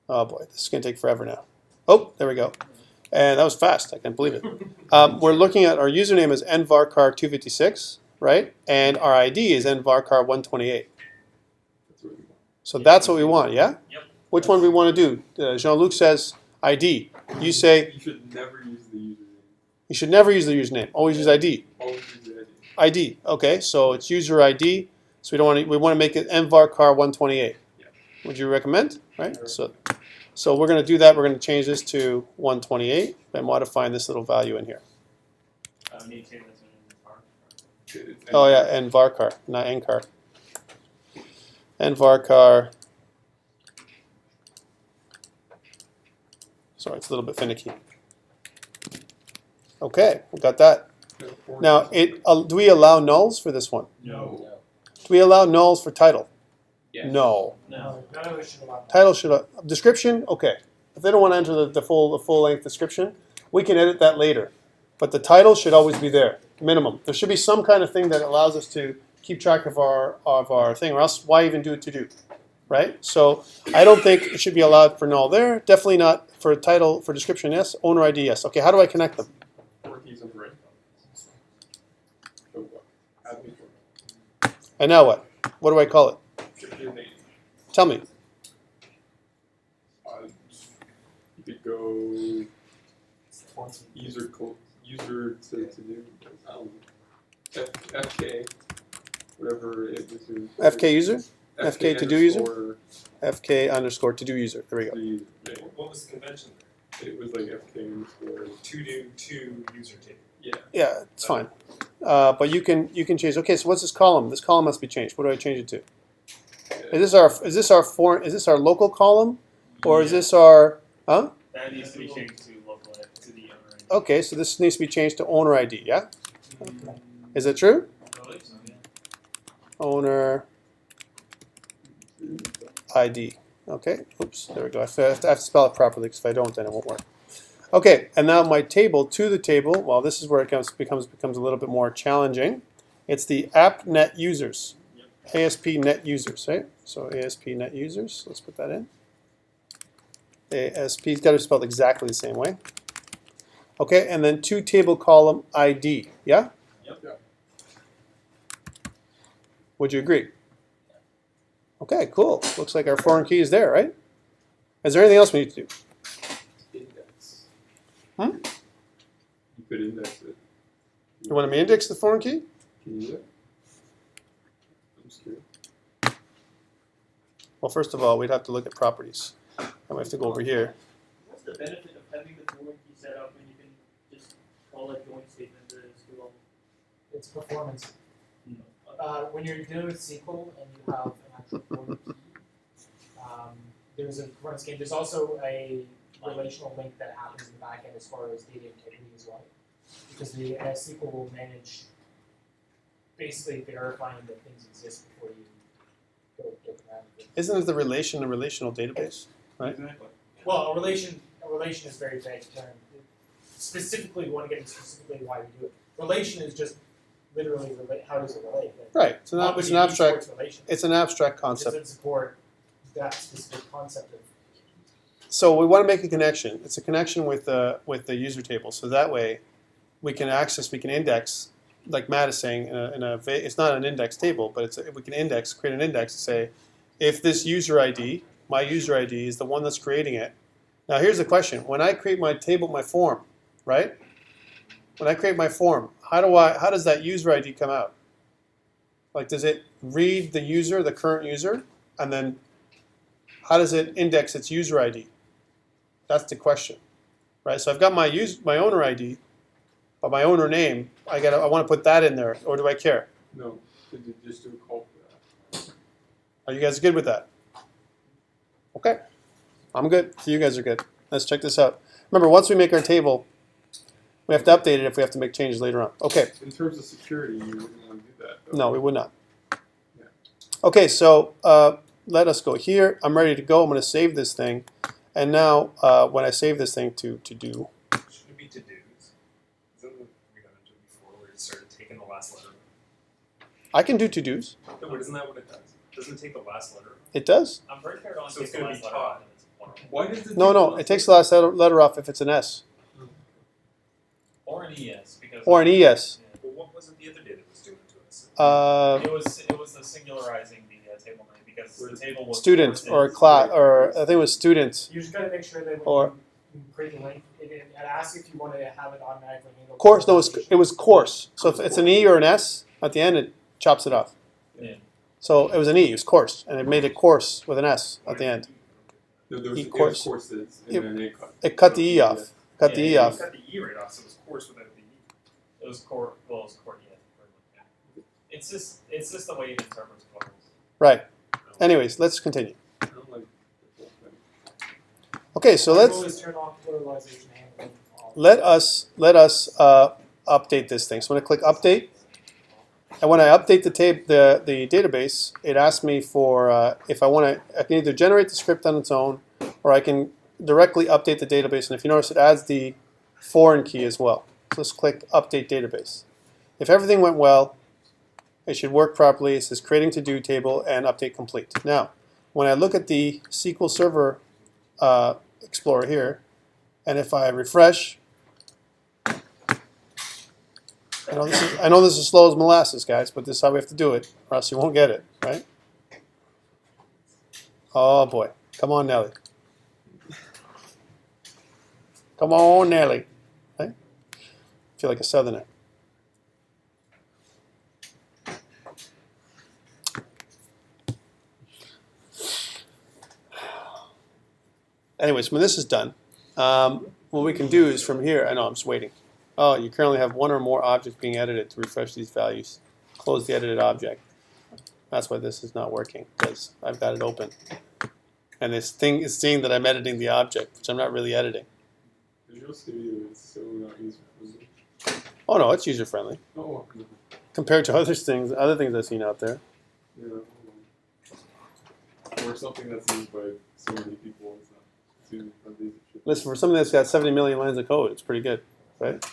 Oh boy, this is going to take forever now. Oh, there we go. And that was fast. I can't believe it. We're looking at our username is nvarchar256, right? And our ID is nvarchar128. That's what we want. So that's what we want, yeah? Yep. Which one do we want to do? Jean-Luc says ID. You say You should never use the username. you should never use the username. Always use ID. Always use the ID. ID. Okay, so it's user ID. So we want to make it nvarchar128. Yeah. Would you recommend? Right. So we're going to do that. We're going to change this to 128 by modifying this little value in here. Need to change this in the Oh yeah, nvarchar, not ncar. Nvarchar. Sorry, it's a little bit finicky. Okay, we got that. Now, do we allow nulls for this one? No. Do we allow nulls for title? Yes. No. No. None of this should allow. Title should description. Okay, if they don't want to enter the full length description, we can edit that later. But the title should always be there, minimum. There should be some kind of thing that allows us to keep track of our thing, or else why even do it to do, right? So I don't think it should be allowed for null there. Definitely not for title, for description. Yes. Owner ID. Yes. Okay. How do I connect them? Four keys on the right. So what? Add me And now what? What do I call it? for your name. Tell me. You could go user to do. FK, whatever it was. FK user. FK to do user? underscore FK underscore to do user. There we go. the name. What was the convention there? It was like FK underscore. To do to user table. Yeah. Yeah, it's fine. But you can change. Okay, so what's this column? This column must be changed. What do I change it to? Is this our local column, or is this our huh? That needs to be changed to local to the owner ID. Okay, so this needs to be changed to owner ID. Yeah, is it true? I believe so, yeah. Owner ID. Okay. Oops. There we go. I have to spell it properly because if I don't, then it won't work. Okay, and now my table to the table. Well, this is where it becomes a little bit more challenging. It's the app net users, ASP net users, right? So ASP net users. Let's put that in. ASP's got to be spelled exactly the same way. Okay, and then to table column ID. Yeah. Yep. Would you agree? Okay, cool. Looks like our foreign key is there, right? Is there anything else we need to do? Index. Hmm? You could index it. You want me to index the foreign key? Can you do that? I'm just curious. Well, first of all, we'd have to look at properties. And we have to go over here. What's the benefit of having the foreign key set up when you can just call a join statement to SQL? It's performance. When you're dealing with SQL and you have an actual foreign key, there's a performance game. There's also a relational link that happens in the back end as far as data integrity as well. Because the SQL will manage basically verifying that things exist before you go get them out of it. Isn't it the relation a relational database? Right. Exactly. Well, a relation is a very vague term. Specifically, we want to get into specifically why we do it. Relation is just literally how does it relate? Right. It's an abstract. Relation. It's an abstract It concept. doesn't support that specific concept of. So we want to make a connection. It's a connection with the user table. So that way, we can index, like Matt is saying, it's not an index table, but we can create an index to say, if this user ID, my user ID is the one that's creating it. Now here's the question: when I create my table, my form, right? When I create my form, how does that user ID come out? Like, does it read the user, the current user, and then how does it index its user ID? That's the question, right? So I've got my owner ID, but my owner name, I want to put that in there, or do I care? No, did you just do a call for that? Are you guys good with that? Okay, I'm good. So you guys are good. Let's check this out. Remember, once we make our table, we have to update it if we have to make changes later on. Okay. In terms of security, you wouldn't want to do that, though. No, we would not. Yeah. Okay, so let us go here. I'm ready to go. I'm going to save this thing. And now, when I save this thing to do, Should it be to do's? Isn't what we got into before where it started taking the last letter? I can do to-dos. No, but isn't that what it does? Doesn't it take the last letter? It does. I'm pretty sure it only So takes it's the gonna last be letter taught. off and it's plural. Why does it? No, it takes the last letter off if it's an S. Or an ES because Or an ES. Yeah. Well, what was it the other day that was doing to us? It was the singularizing the table name because the table was Student courses. or class, or I think it was student. You just got to make sure that when Or- you create the link, it asks if you want to have it automatically handle. Course, no, it was course. So if it's an E or an S, at the end it chops it off. Yeah. So it was an E, it was course, and it made it course with an S at the end. No, there was E-course. courses, and It- then it cut. It cut the E off. Cut the E Yeah, off. Cut the E right off, so it was course without the E. It was core. Well, it was core. Yeah. It's just the way it interprets plurals. Right. Anyways, let's continue. I don't like the whole thing. Okay, so Always turn off pluralization handling off. let us update this thing. So I'm going to click update, and when I update the database, it asks me for if I can either generate the script on its own, or I can directly update the database. And if you notice, it adds the foreign key as well. So let's click update database. If everything went well, it should work properly. It says creating to do table and update complete. Now, when I look at the SQL Server Explorer here, and if I refresh, I know this is slow as molasses, guys, but this is how we have to do it, or else you won't get it, right? Oh boy, come on, Nelly. Come on, Nelly. Right? I feel like a southerner. Anyways, when this is done, what we can do is from here, I know I'm just waiting. Oh, you currently have one or more objects being edited. To refresh these values, close the edited object. That's why this is not working, because I've got it open. And this thing is seeing that I'm editing the object, which I'm not really editing. Visual Studio is so not user friendly. Oh no, it's user friendly Oh, no. compared to other things I've seen out there. Yeah, hold on. Or something that's used by so many people. It's not user friendly. Listen, for something that's got 70 million lines of code, it's pretty good, right?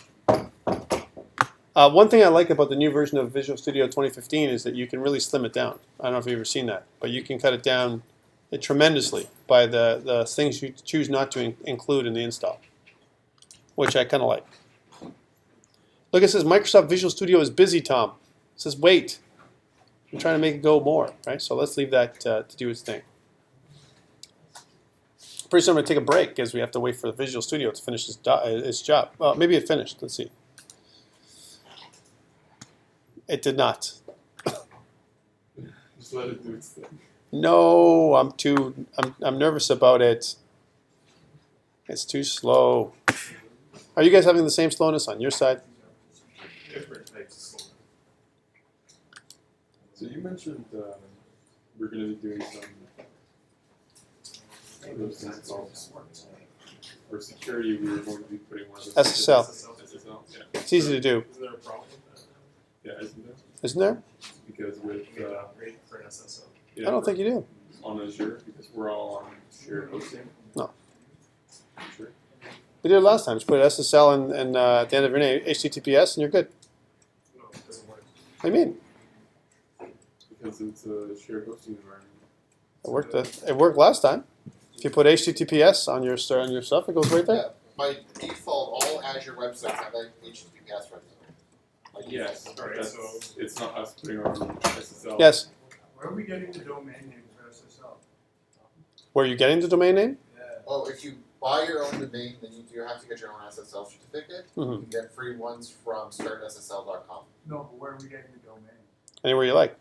One thing I like about the new version of Visual Studio 2015 is that you can really slim it down. I don't know if you've ever seen that, but you can cut it down tremendously by the things you choose not to include in the install, which I kind of like. Look, it says Microsoft Visual Studio is busy, Tom. It says wait. I'm trying to make it go more, right? So let's leave that to do its thing. Pretty soon I'm going to take a break because we have to wait for the Visual Studio to finish its job. Well, maybe it finished. Let's see. It did not. Just let it do its thing. No, I'm nervous about it. It's too slow. Are you guys having the same slowness on your side? Different types of slow. So you mentioned we're going to be doing some what are those things called? For security, we were going to be putting one of those SSL. SSL. Yeah. It's easy to do, Isn't there a problem with that? Yeah, isn't there? isn't there? Because with You get an upgrade for an SSL. yeah, I don't think you do. on Azure because we're all on shared hosting. No. Sure. We did it last time. Just put SSL and at the end of your name, HTTPS, and you're good. No, it doesn't work. What do you mean? Because it's a shared hosting environment. It worked last time. If you put HTTPS on your stuff, it goes right there. Yeah, by default, all Azure websites have HTTPS website. By Yes, default. Alright, that's, so- it's not us putting our own SSL. Yes. Where are we getting the domain name for SSL? Where are you getting the domain name? Yeah. Well, if you buy your own domain, then you do have to get your own SSL certificate. Mhm. You can get free ones from startssl.com. No, but where are we getting the domain? Anywhere you like.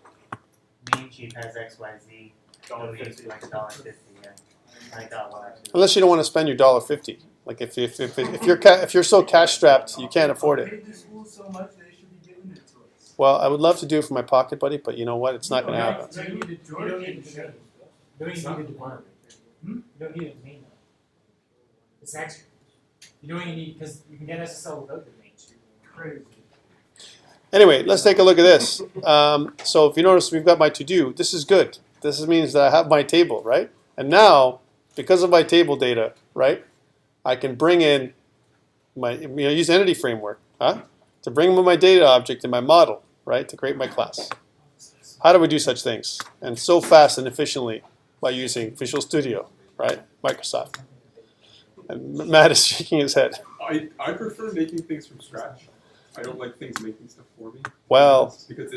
Namecheap has XYZ. Domains for like $1.50. Yeah, I got one actually. Unless you don't want to spend your $1.50. Like if you're so cash strapped, you can't afford it. Paid the school so much, they should be giving it to us. Well, I would love to do it for my pocket buddy, but you know what? It's not going to happen. So you don't need a domain. You don't even need a domain. You don't need a domain. It's extra. You don't even need, because you can get SSL without the domain. Crazy. Anyway, let's take a look at this. So if you notice, we've got my to-do. This is good. This means that I have my table, right? And now, because of my table data, right, I can bring in my, use entity framework, to bring in my data object in my model, right, to create my class. How do we do such things? And so fast and efficiently by using Visual Studio, right, Microsoft. And Matt is shaking his head. I prefer making things from scratch. I don't like things making stuff for me. Well, because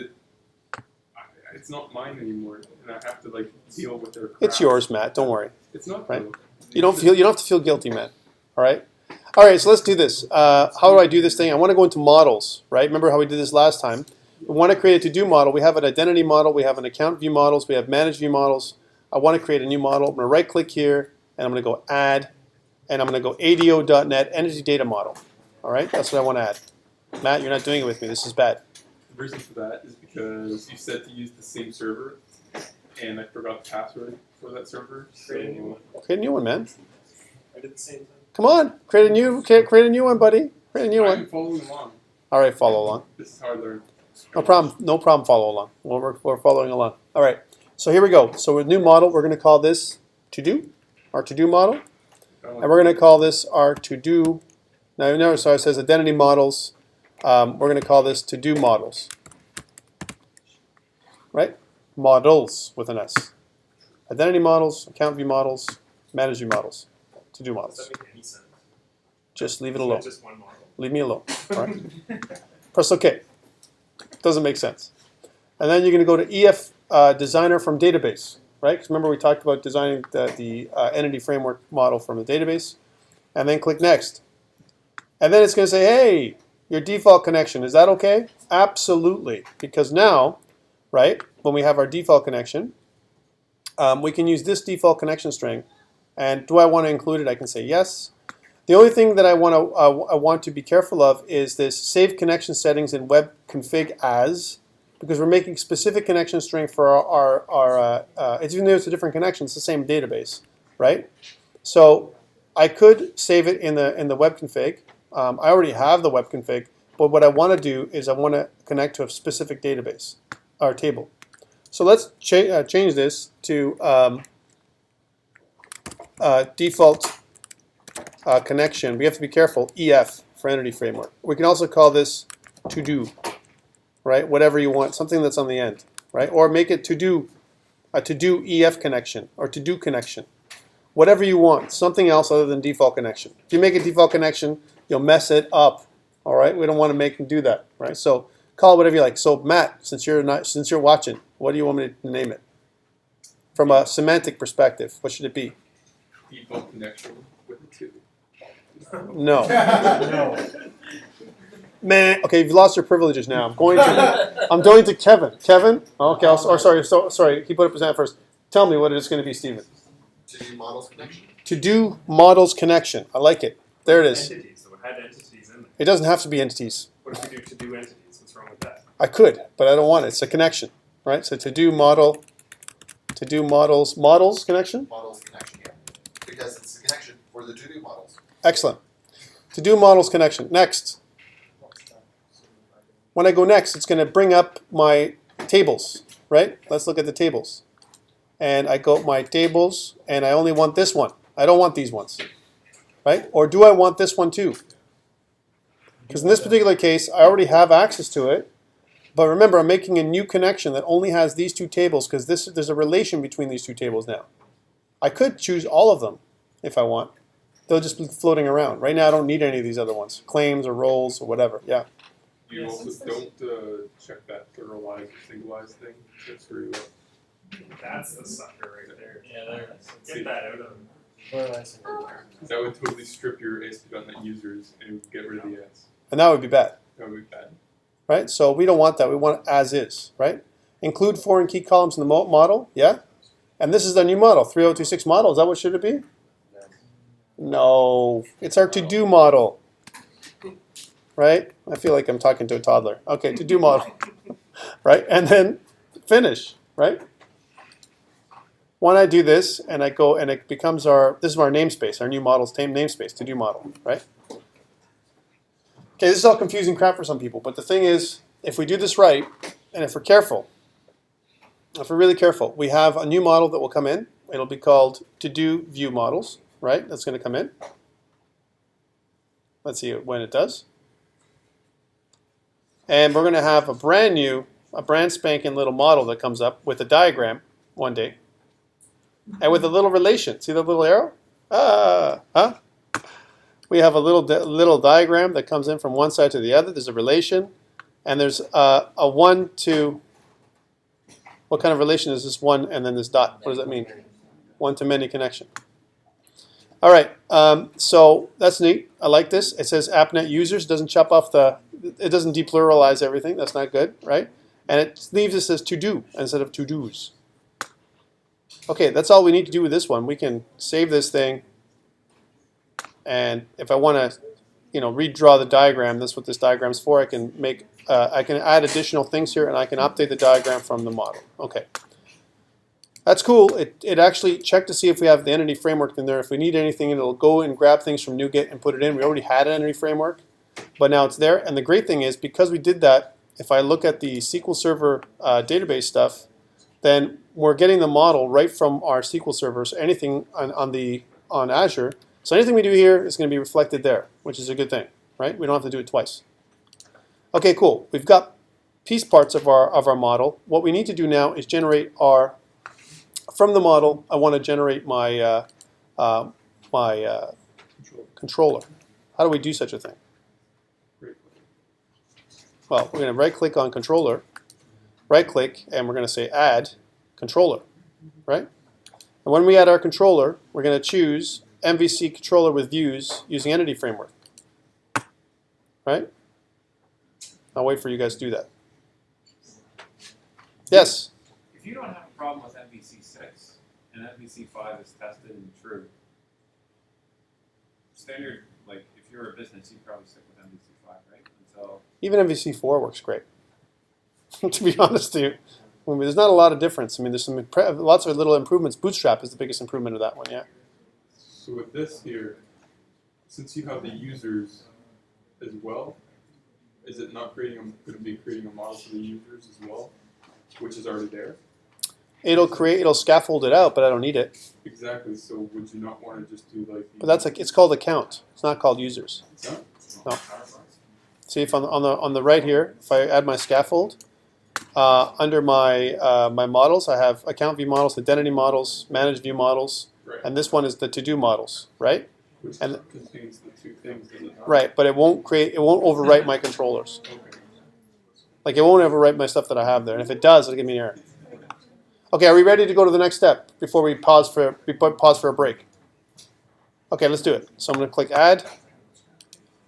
it's not mine anymore, and I have to like deal with their crap. it's yours, Matt. Don't worry. It's not Right. though. You don't have to feel guilty, man. All right. All right. So let's do this. How do I do this thing? I want to go into models, right? Remember how we did this last time? We want to create a to-do model. We have an identity model. We have an account view models. We have manage view models. I want to create a new model. I'm going to right-click here, and I'm going to go add, and I'm going to go ADO.NET entity data model. All right. That's what I want to add. Matt, you're not doing it with me. This is bad. The reason for that is because you said to use the same server, and I forgot the password for that server. Create a new one. Create a new one, man. I did the same thing. Come on. Create a new one, buddy. Create a new one. I'm following along. All right. Follow along. This is how I learned. No problem. No problem. Follow along. We're following along. All right. So here we go. So with new model, we're going to call this to-do, our to-do model. And we're going to call this our to-do. Now, notice how it says identity models. We're going to call this to-do models. Right? Models with an S. Identity models, account view models, manage view models, to-do Does models. that make any sense? Just leave it Isn't alone. Just one model. Leave me alone. All right? Press OK. Doesn't make sense. And then you're going to go to EF Designer from database, right? Because remember we talked about designing the entity framework model from the database. And then click Next. And then it's going to say, hey, your default connection, is that okay? Absolutely. Because now, right, when we have our default connection, we can use this default connection string. And do I want to include it? I can say yes. The only thing that I want to be careful of is this save connection settings in web config as, because we're making specific connection string for our even though it's a different connection, it's the same database, right? So I could save it in the web config. I already have the web config, but what I want to do is I want to connect to a specific database or table. So let's change this to default connection. We have to be careful. EF for entity framework. We can also call this to do, right? Whatever you want, something that's on the end, right? Or make it to do a to do EF connection or to do connection. Whatever you want, something else other than default connection. If you make a default connection, you'll mess it up. All right, we don't want to make them do that, right? So call it whatever you like. So Matt, since you're watching, what do you want me to name it? From a semantic perspective, what should it be? Default connection with a 2. No. No. Man, okay, you've lost your privileges now. I'm going to Kevin. Kevin? Okay, sorry. He put up his hand first. Tell me what it is going to be, Stephen. To do models connection. To do models connection. I like it. There it is. Entities, so it had entities in there. It doesn't have to be entities. What if we do to do entities? What's wrong with that? I could, but I don't want it. It's a connection, right? So to do models connection. Models connection, yeah. Because it's a connection for the to-do models. Excellent. To do models connection. Next. When I go next, it's going to bring up my tables, right? Let's look at the tables. And I go my tables, and I only want this one. I don't want these ones, right? Or do I want this one too? Because in this particular case, I already have access to it. But remember, I'm making a new connection that only has these two tables because there's a relation between these two tables now. I could choose all of them if I want. They'll just be floating around. Right now, I don't need any of these other ones. Claims or roles or whatever. Yeah. You also don't check that pluralize or singleize thing. That's where you That's the sucker right there. Yeah, there. Get that out of them. that would totally strip your ASP.NET users and get rid of the S. And that would be bad. That would be bad. Right? So we don't want that. We want it as is, right? Include foreign key columns in the model, yeah? And this is the new model, 3026 model. Is that what should it be? No, it's our to-do model, right? I feel like I'm talking to a toddler. Okay, to-do model, right? And then finish, right? When I do this and I go and it becomes this is our namespace, our new model's namespace, to-do model, right? Okay, this is all confusing crap for some people, but the thing is, if we do this right, and if we're careful, if we're really careful, we have a new model that will come in. It'll be called to-do view models, right? That's going to come in. Let's see when it does. And we're going to have a brand spanking little model that comes up with a diagram one day. And with a little relation. See the little arrow? We have a little diagram that comes in from one side to the other. There's a relation. And there's a 1 to, what kind of relation is this 1 and then this dot? What does that mean? 1 to many connection. All right, so that's neat. I like this. It says AppNet users. Doesn't chop off it doesn't depluralize everything. That's not good, right? And it leaves us as to do instead of to do's. Okay, that's all we need to do with this one. We can save this thing. And if I want to, redraw the diagram, that's what this diagram's for. I can add additional things here, and I can update the diagram from the model. Okay. That's cool. It actually checked to see if we have the entity framework in there. If we need anything, it'll go and grab things from NuGet and put it in. We already had an entity framework, but now it's there. And the great thing is, because we did that, if I look at the SQL Server database stuff, then we're getting the model right from our SQL Server. So anything on Azure. So anything we do here is going to be reflected there, which is a good thing, right? We don't have to do it twice. Okay, cool. We've got piece parts of our model. What we need to do now is generate from the model, I want to generate my controller. How do we do such a thing? Well, we're going to right-click on controller, right-click, and we're going to say add controller, right? And when we add our controller, we're going to choose MVC controller with views using entity framework, right? I'll wait for you guys to do that. Yes? If you don't have a problem with MVC6 and MVC5 is tested and true, standard, like if you're a business, you'd probably stick with MVC5, right? Until even MVC4 works great. To be honest with you, there's not a lot of difference. I mean, there's lots of little improvements. Bootstrap is the biggest improvement of that one, yeah. So with this here, since you have the users as well, is it not going to be creating a model for the users as well, which is already there? It'll scaffold it out, but I don't need it. Exactly. So would you not want to just do like? But that's it's called account. It's not called users. No? No. See if on the right here, if I add my scaffold, under my my models, I have account view models, identity models, manage view models, Right. and this one is the to do models, right? Which And contains the two things, does it not? right, but it won't overwrite my controllers. Okay. Like it won't overwrite my stuff that I have there, and if it does, it'll give me an error. Okay, are we ready to go to the next step before we pause for a break? Okay, let's do it. So I'm going to click Add,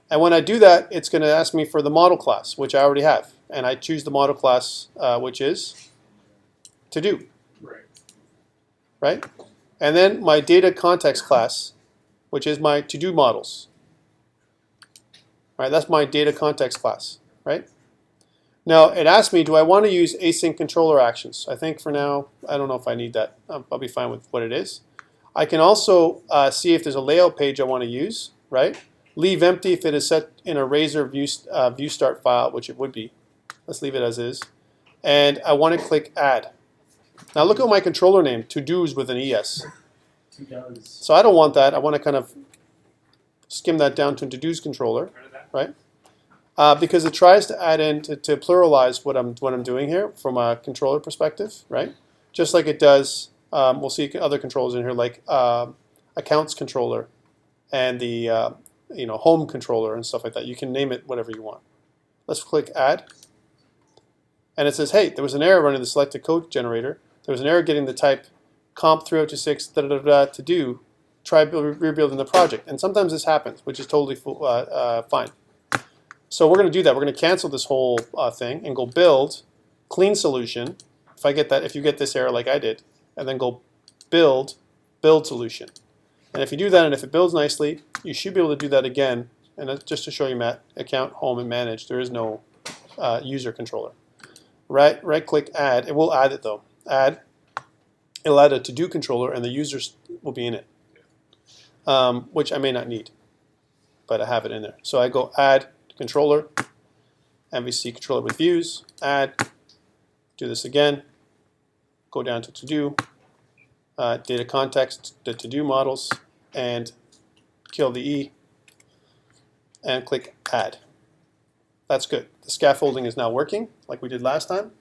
and when I do that, it's going to ask me for the model class, which I already have, and I choose the model class, which is to do, Right. right? and then my data context class, which is my to-do models. All right, that's my data context class, right? Now, it asks me, do I want to use async controller actions? I think for now, I don't know if I need that. I'll be fine with what it is. I can also see if there's a layout page I want to use, right? Leave empty if it is set in a Razor view start file, which it would be. Let's leave it as is. And I want to click add. Now look at my controller name, to-dos with an ES. So I don't want that. I want to kind of skim that down to to-dos controller, right? Because it tries to add in to pluralize what I'm doing here from a controller perspective, right? Just like it does. We'll see other controllers in here like accounts controller and the home controller and stuff like that. You can name it whatever you want. Let's click add, and it says, hey, there was an error running the selected code generator. There was an error getting the type COMP3026 to do. Try rebuilding the project, and sometimes this happens, which is totally fine. So we're going to do that. We're going to cancel this whole thing and go build, clean solution. If you get this error like I did, and then go build solution. And if you do that and if it builds nicely, you should be able to do that again. And just to show you, Matt, account, home, and manage, there is no user controller. Right click add. It will add it though. Add. It'll add a to-do controller and the users will be in it, which I may not need, but I have it in there. So I go add controller, MVC controller with views, add, do this again, go down to to-do, data context, the to-do models, and kill the E, and click add. That's good. The scaffolding is now working like we did last time,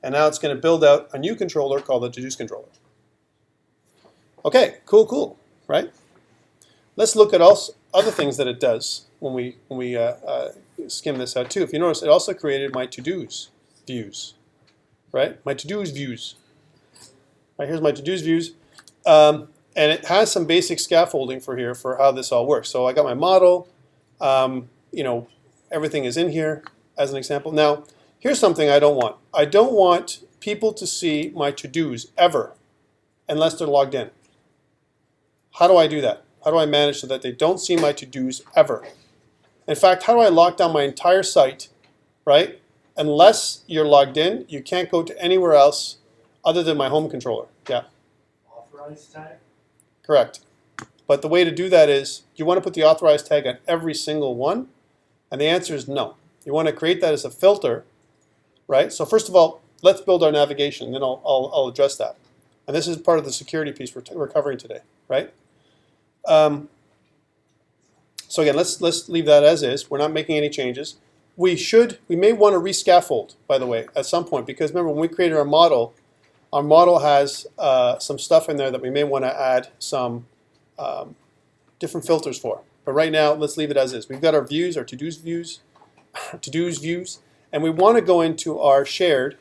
and now it's going to build out a new controller called the to-dos controller. Okay, cool, right? Let's look at other things that it does when we skim this out too. If you notice, it also created my to-dos views, right? My to-dos views. Right, here's my to-dos views, and it has some basic scaffolding for how this all works. So I got my model, everything is in here as an example. Now, here's something I don't want. I don't want people to see my to-dos ever unless they're logged in. How do I do that? How do I manage so that they don't see my to-dos ever? In fact, how do I lock down my entire site, right? Unless you're logged in, you can't go to anywhere else other than my home controller. Yeah. Authorized tag? Correct. But the way to do that is you want to put the authorized tag on every single one, and the answer is no. You want to create that as a filter, right? So first of all, let's build our navigation, and then I'll address that. And this is part of the security piece we're covering today, right? So again, let's leave that as is. We're not making any changes. We may want to rescaffold, by the way, at some point, because remember when we created our model has some stuff in there that we may want to add some different filters for. But right now, let's leave it as is. We've got our views, our to-dos views, and we want to go into our shared.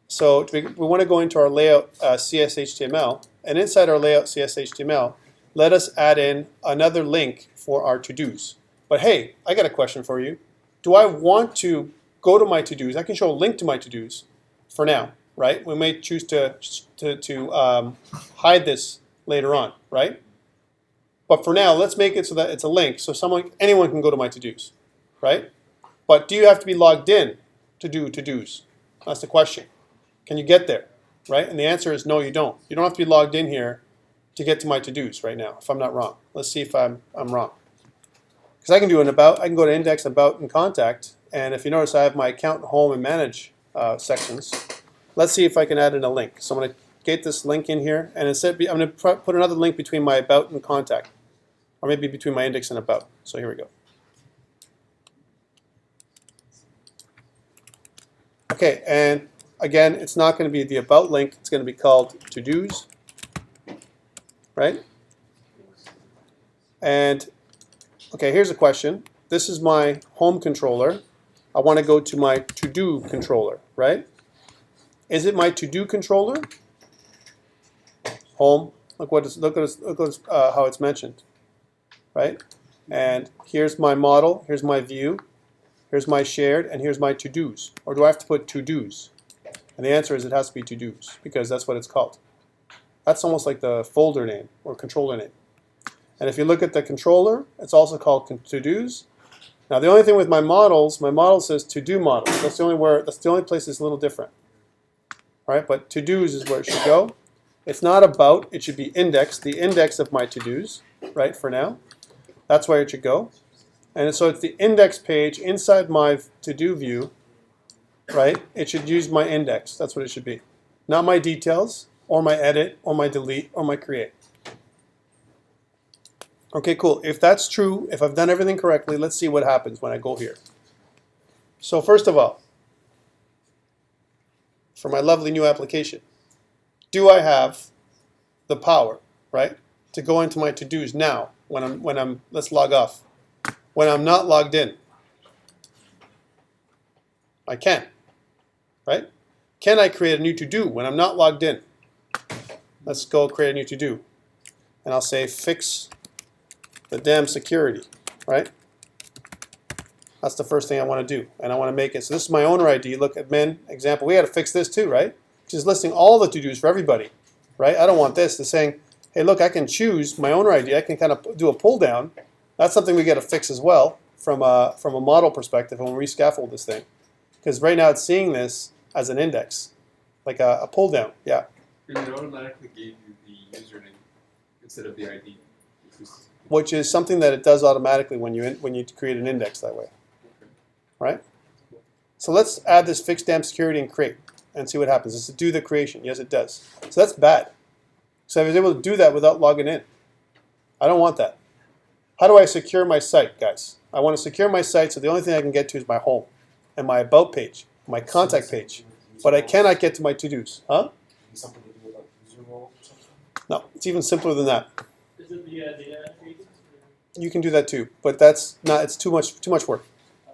So we want to go into our layout CSHTML, and inside our layout CSHTML, let us add in another link for our to-dos. But hey, I got a question for you. Do I want to go to my to-dos? I can show a link to my to-dos for now, right? We may choose to hide this later on, right? But for now, let's make it so that it's a link, so anyone can go to my to-dos, right? But do you have to be logged in to do to-dos? That's the question. Can you get there, right? And the answer is no, you don't. You don't have to be logged in here to get to my to-dos right now, if I'm not wrong. Let's see if I'm wrong. Because I can do an about, I can go to index, about, and contact, and if you notice, I have my account, home, and manage sections. Let's see if I can add in a link. So I'm going to get this link in here, and instead I'm going to put another link between my about and contact, or maybe between my index and about. So here we go. Okay, and again, it's not going to be the about link. It's going to be called to-dos, right? And okay, here's a question. This is my home controller. I want to go to my to-do controller, right? Is it my to-do controller? Home. Look at how it's mentioned, right? And here's my model. Here's my view. Here's my shared, and here's my to-dos. Or do I have to put to-dos? And the answer is it has to be to-dos because that's what it's called. That's almost like the folder name or controller name. And if you look at the controller, it's also called to-dos. Now the only thing with my model says to-do model. That's the only place it's a little different. All right, but to-dos is where it should go. It's not about, it should be indexed, the index of my to-dos, right, for now. That's where it should go. And so it's the index page inside my to-do view, right? It should use my index. That's what it should be. Not my details, or my edit, or my delete, or my create. Okay, cool. If that's true, if I've done everything correctly, let's see what happens when I go here. So first of all, for my lovely new application, do I have the power, right, to go into my to-dos now when I'm let's log off. When I'm not logged in. I can, right? Can I create a new to-do when I'm not logged in? Let's go create a new to-do. And I'll say fix the damn security, right? That's the first thing I want to do. And I want to make it, so this is my owner ID. Look, admin, example. We got to fix this too, right? Just listing all the to-dos for everybody, right? I don't want this. It's saying, hey, look, I can choose my owner ID. I can kind of do a pull down. That's something we got to fix as well from a model perspective when we rescaffold this thing. Because right now it's seeing this as an index, like a pull down, yeah. And it automatically gave you the username instead of the ID. Which is something that it does automatically when you create an index that way, right? So let's add this fix damn security and create and see what happens. Does it do the creation? Yes, it does. So that's bad. So I was able to do that without logging in. I don't want that. How do I secure my site, guys? I want to secure my site so the only thing I can get to is my home and my about page, my contact page. But I cannot get to my to-dos. Huh? Something to do with like user role or something? No, it's even simpler than that. Is it the data entry? You can do that too, but that's not. It's too much work.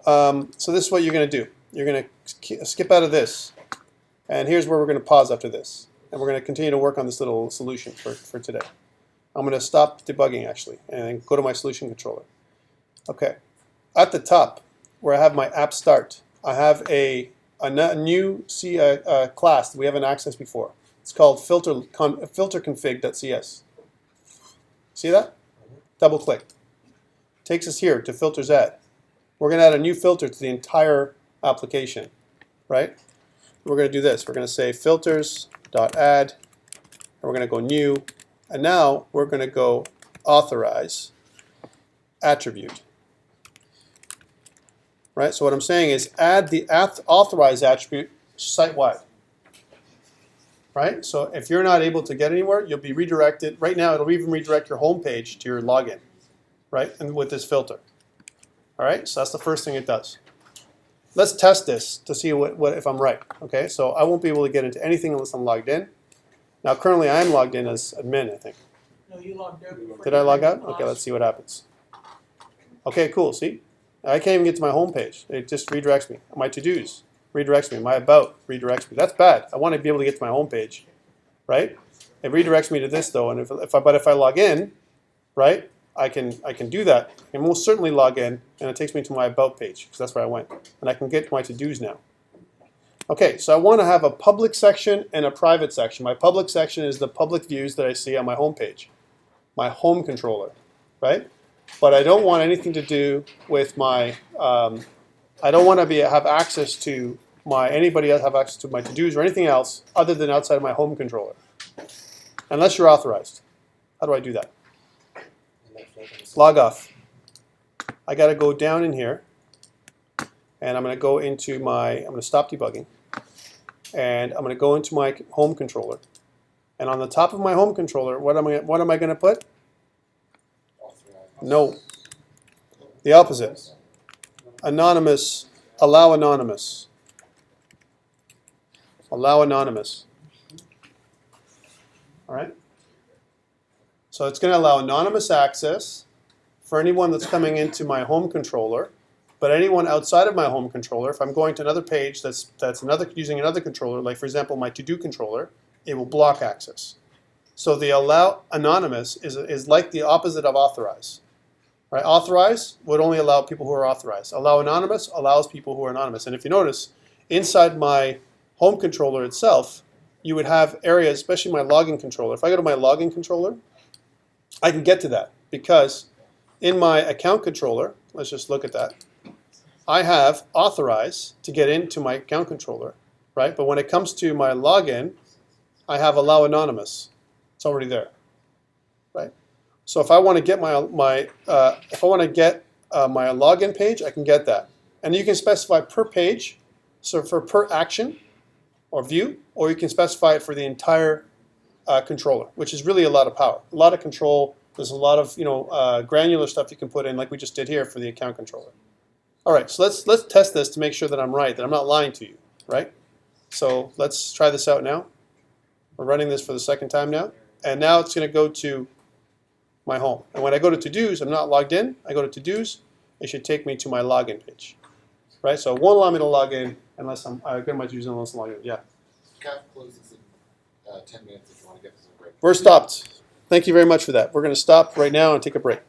So this is what you're going to do. You're going to skip out of this, and here's where we're going to pause after this, and we're going to continue to work on this little solution for today. I'm going to stop debugging actually, and go to my solution controller. Okay, at the top where I have my app start, I have a new class that we haven't accessed before. It's called filterconfig.cs. See that? Double click. Takes us here to filters add. We're going to add a new filter to the entire application, right? We're going to do this. We're going to say filters.add, and we're going to go new, and now we're going to go authorize attribute. Right? So what I'm saying is add the authorize attribute site-wide. Right? So if you're not able to get anywhere, you'll be redirected. Right now, it'll even redirect your home page to your login, right? And with this filter. All right? So that's the first thing it does. Let's test this to see what if I'm right. Okay? So I won't be able to get into anything unless I'm logged in. Now, currently, I am logged in as admin, I think. No, you logged out. before Did you I log went out? to Okay, let's last- see what happens. Okay, cool. See? I can't even get to my home page. It just redirects me. My to-dos redirects me. My about redirects me. That's bad. I want to be able to get to my home page, right? It redirects me to this though, and if I log in, right, I can do that. I can most certainly log in, and it takes me to my about page because that's where I went, and I can get to my to-dos now. Okay, so I want to have a public section and a private section. My public section is the public views that I see on my home page, my home controller, right? But I don't want anything to do with my. I don't want to have access to anybody else have access to my to-dos or anything else other than outside of my home controller, unless you're authorized. How do I do that? Log off. I got to go down in here, and I'm going to go into I'm going to stop debugging, and I'm going to go into my home controller, and on the top of my home controller, what am I going to put? No. The opposite. Anonymous. Allow anonymous. Allow anonymous. All right? So it's going to allow anonymous access for anyone that's coming into my home controller, but anyone outside of my home controller, if I'm going to another page that's using another controller, like for example my to-do controller, it will block access. So the allow anonymous is like the opposite of authorize. Right? Authorize would only allow people who are authorized. Allow anonymous allows people who are anonymous. And if you notice, inside my home controller itself, you would have areas, especially my login controller. If I go to my login controller, I can get to that because in my account controller, let's just look at that, I have authorize to get into my account controller, right? But when it comes to my login, I have allow anonymous. It's already there, right? So if I want to get my login page, I can get that, and you can specify per page, so for per action or view, or you can specify it for the entire controller, which is really a lot of power, a lot of control. There's a lot of granular stuff you can put in, like we just did here for the account controller. All right, so let's test this to make sure that I'm right, that I'm not lying to you, right? So let's try this out now. We're running this for the second time now, and now it's going to go to my home. And when I go to to-dos, I'm not logged in. I go to to-dos. It should take me to my login page, right? So it won't allow me to log in unless I'm go to my to-dos unless I'm logged in. Yeah. CAF closes in 10 minutes if you want to get this break. We're stopped. Thank you very much for that. We're going to stop right now and take a break.